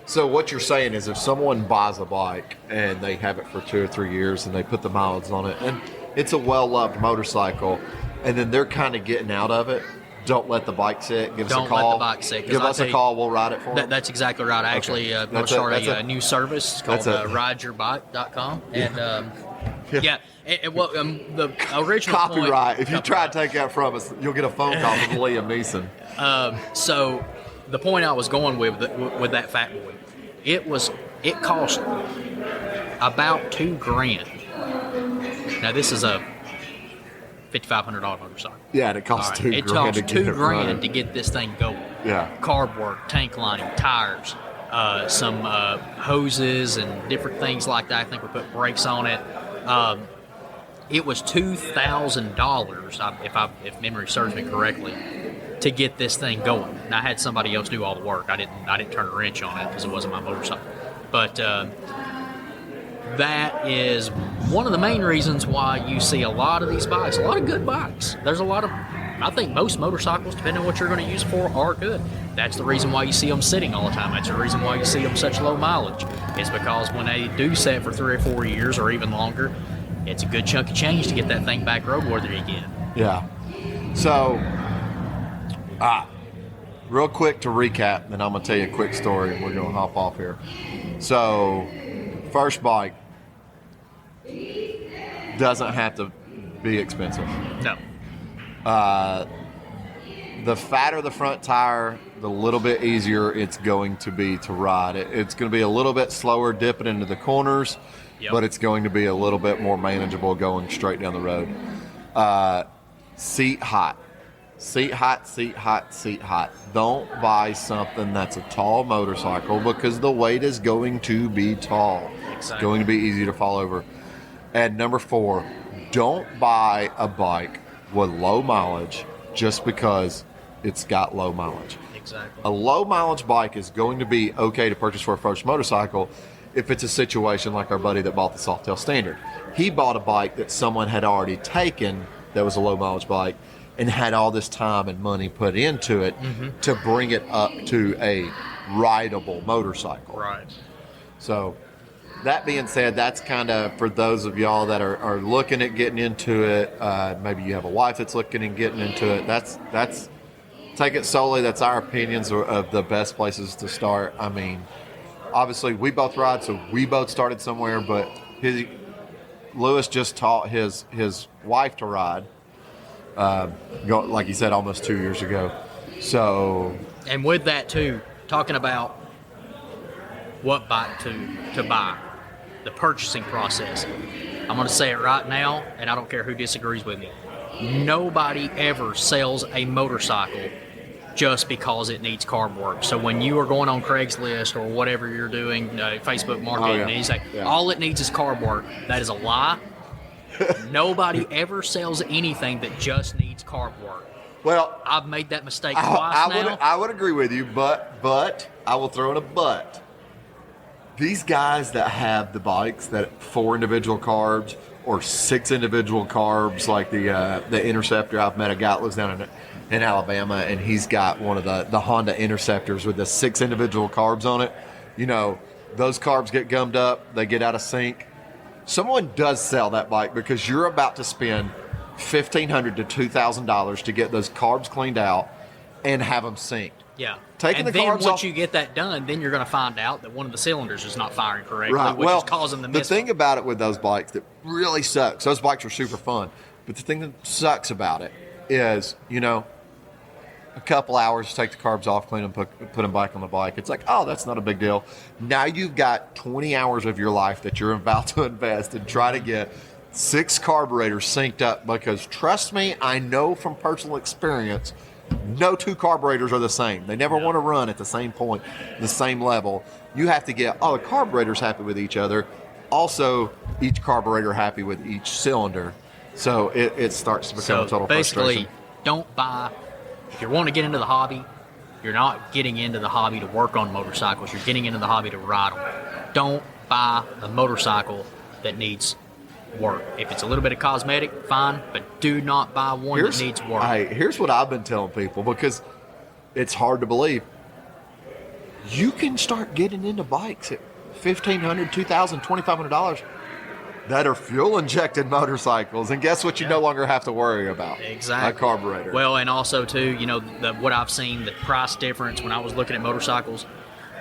So what you're saying is if someone buys a bike and they have it for 2 or 3 years and they put the mileage on it and it's a well-loved motorcycle and then they're kind of getting out of it, don't let the bike sit. Give us a call. Don't let the bike sit. Give us a call. We'll ride it for them. That's exactly right. I actually going to start a new service called RideYourBike.com. And the original copyright. Point, if you try to take that from us, you'll get a phone call from Liam Neeson. So the point I was going with that Fat Boy, it cost about $2,000. Now this is a $5,500 motorcycle. Yeah, and it costs $2,000. It costs $2,000 to get this thing going. Yeah, carb work, tank lining, tires, some hoses and different things like that. I think we put brakes on it. It was $2,000, if memory serves me correctly, to get this thing going. And I had somebody else do all the work. I didn't turn a wrench on it because it wasn't my motorcycle. But that is one of the main reasons why you see a lot of these bikes, a lot of good bikes. There's a lot of, I think most motorcycles, depending on what you're going to use for, are good. That's the reason why you see them sitting all the time. That's the reason why you see them such low mileage. It's because when they do set for 3 or 4 years or even longer, it's a good chunk of change to get that thing back roadworthy again. Yeah. So, real quick to recap, then I'm going to tell you a quick story and we're going to hop off here. So, first bike doesn't have to be expensive. No. The fatter the front tire, the little bit easier it's going to be to ride. It's going to be a little bit slower dipping into the corners, but it's going to be a little bit more manageable going straight down the road. Seat height. Seat height, seat height, seat height. Don't buy something that's a tall motorcycle because the weight is going to be tall. Exactly. It's going to be easy to fall over. And number 4, don't buy a bike with low mileage just because it's got low mileage. Exactly. A low mileage bike is going to be okay to purchase for a first motorcycle if it's a situation like our buddy that bought the Softail Standard. He bought a bike that someone had already taken that was a low mileage bike and had all this time and money put into it to bring it up to a rideable motorcycle. Right. So that being said, that's kind of for those of y'all that are looking at getting into it. Maybe you have a wife that's looking and getting into it. That's take it solely. That's our opinions of the best places to start. I mean, obviously we both ride, so we both started somewhere. But Lewis just taught his wife to ride. Like he said, almost 2 years ago. So, and with that too, talking about what bike to buy, the purchasing process. I'm going to say it right now, and I don't care who disagrees with me. Nobody ever sells a motorcycle just because it needs carb work. So when you are going on Craigslist or whatever you're doing, Facebook marketing, and you say, all it needs is carb work, that is a lie. Nobody ever sells anything that just needs carb work. Well, I've made that mistake twice now. I would agree with you, but I will throw in a but. These guys that have the bikes that 4 individual carbs or 6 individual carbs, like the Interceptor. I've met a guy that lives down in Alabama, and he's got one of the Honda Interceptors with the 6 individual carbs on it. You know, those carbs get gummed up, they get out of sync. Someone does sell that bike because you're about to spend $1,500 to $2,000 to get those carbs cleaned out and have them synced. Yeah. Taking and the then carbs once off, you get that done, then you're going to find out that one of the cylinders is not firing correctly, right. which Well, is causing the The miss. thing about it with those bikes that really sucks, those bikes are super fun, but the thing that sucks about it is, you know, a couple hours to take the carbs off, clean them, put them back on the bike. It's like, oh, that's not a big deal. Now you've got 20 hours of your life that you're about to invest and try to get 6 carburetors synced up, because trust me, I know from personal experience, no 2 carburetors are the same. They never want to run at the same point, the same level. You have to get all the carburetors happy with each other. Also, each carburetor happy with each cylinder. So it starts to become a total basically, frustration. don't buy. If you want to get into the hobby, you're not getting into the hobby to work on motorcycles. You're getting into the hobby to ride them. Don't buy a motorcycle that needs work. If it's a little bit of cosmetic, fine, but do not buy one that needs work. Here's what I've been telling people, because it's hard to believe. You can start getting into bikes at $1,500, $2,000, $2,500 that are fuel-injected motorcycles, and guess what? You no longer have to worry about Exactly. a carburetor. Well, and also too, you know, what I've seen, the price difference when I was looking at motorcycles,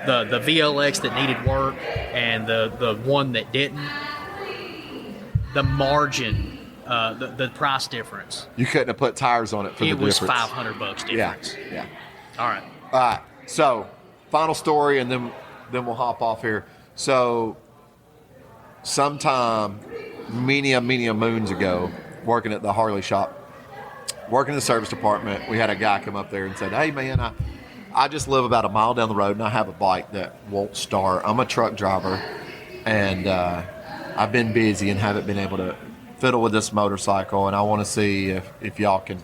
the VLX that needed work and the one that didn't, the margin, the price difference. You couldn't have put tires on it for the difference. It was $500 difference. Yeah. All right. All right. So, final story, and then we'll hop off here. So, sometime many moons ago, working at the Harley shop, working in the service department, we had a guy come up there and said, "Hey man, I just live about a mile down the road, and I have a bike that won't start. I'm a truck driver, and I've been busy and haven't been able to fiddle with this motorcycle, and I want to see if y'all can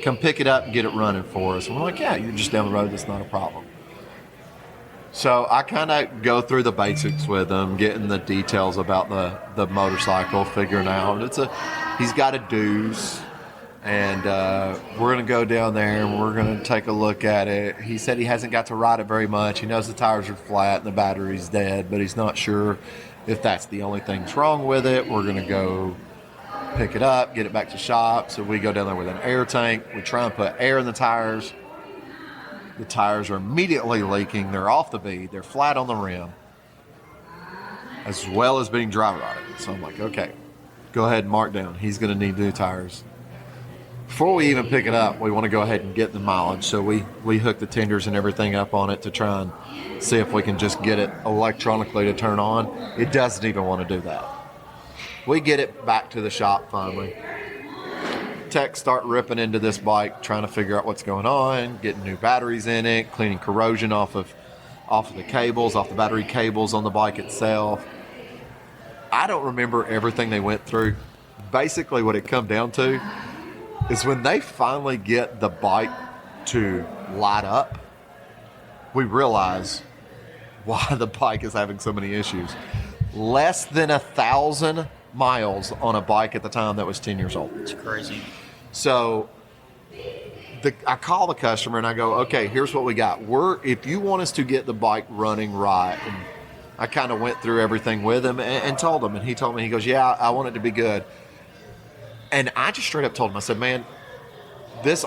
come pick it up and get it running for us." And we're like, "Yeah, you're just down the road. That's not a problem." So I kind of go through the basics with him, getting the details about the motorcycle, figuring out he's got a deuce, and we're going to go down there and we're going to take a look at it. He said he hasn't got to ride it very much. He knows the tires are flat and the battery's dead, but he's not sure if that's the only thing that's wrong with it. We're going to go pick it up, get it back to shop. So we go down there with an air tank. We try and put air in the tires. The tires are immediately leaking. They're off the bead. They're flat on the rim, as well as being dry rotted. So I'm like, okay, go ahead and mark down. He's going to need new tires. Before we even pick it up, we want to go ahead and get the mileage. So we hook the tenders and everything up on it to try and see if we can just get it electronically to turn on. It doesn't even want to do that. We get it back to the shop finally. Techs start ripping into this bike, trying to figure out what's going on, getting new batteries in it, cleaning corrosion off of the cables, off the battery cables on the bike itself. I don't remember everything they went through. Basically, what it come down to is when they finally get the bike to light up, we realize why the bike is having so many issues. Less than 1,000 miles on a bike at the time that was 10 years old. It's crazy. So I call the customer and I go, okay, here's what we got. If you want us to get the bike running right, and I kind of went through everything with him and told him, and he told me, he goes, yeah, I want it to be good. And I just straight up told him, I said, man, this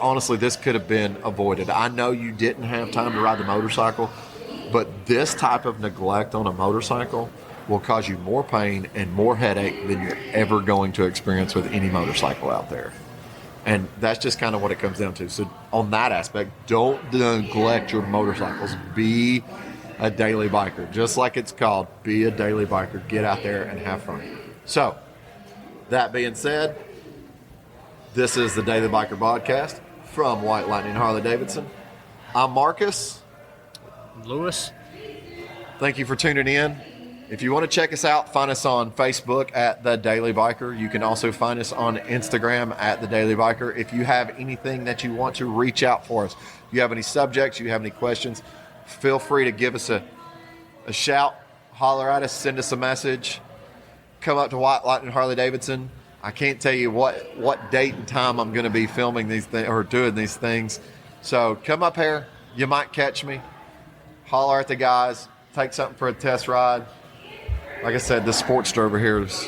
could have been avoided. I know you didn't have time to ride the motorcycle, but this type of neglect on a motorcycle will cause you more pain and more headache than you're ever going to experience with any motorcycle out there. And that's just kind of what it comes down to. So on that aspect, don't neglect your motorcycles. Be a daily biker. Just like it's called, be a daily biker. Get out there and have fun. So, that being said, this is the Daily Biker Podcast from White Lightning Harley Davidson. I'm Marcus. Lewis. Thank you for tuning in. If you want to check us out, find us on Facebook at The Daily Biker. You can also find us on Instagram at The Daily Biker. If you have anything that you want to reach out for us, if you have any subjects, you have any questions, feel free to give us a shout, holler at us, send us a message. Come up to White Lightning Harley Davidson. I can't tell you what date and time I'm going to be filming these things or doing these things. So come up here. You might catch me. Holler at the guys. Take something for a test ride. Like I said, the Sportster over here is,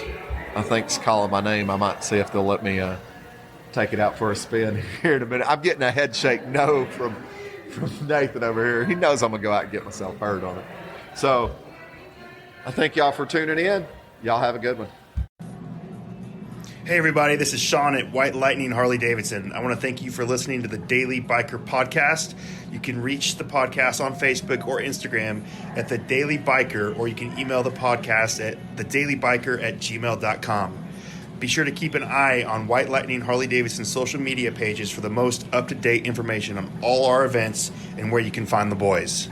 I think, is calling my name. I might see if they'll let me take it out for a spin here in a minute. I'm getting a head shake no from Nathan over here. He knows I'm going to go out and get myself hurt on it. So I thank y'all for tuning in. Y'all have a good one. Hey everybody, this is Sean at White Lightning Harley Davidson. I want to thank you for listening to the Daily Biker Podcast. You can reach the podcast on Facebook or Instagram at The Daily Biker, or you can email the podcast at thedailybiker@gmail.com. Be sure to keep an eye on White Lightning Harley Davidson's social media pages for the most up-to-date information on all our events and where you can find the boys.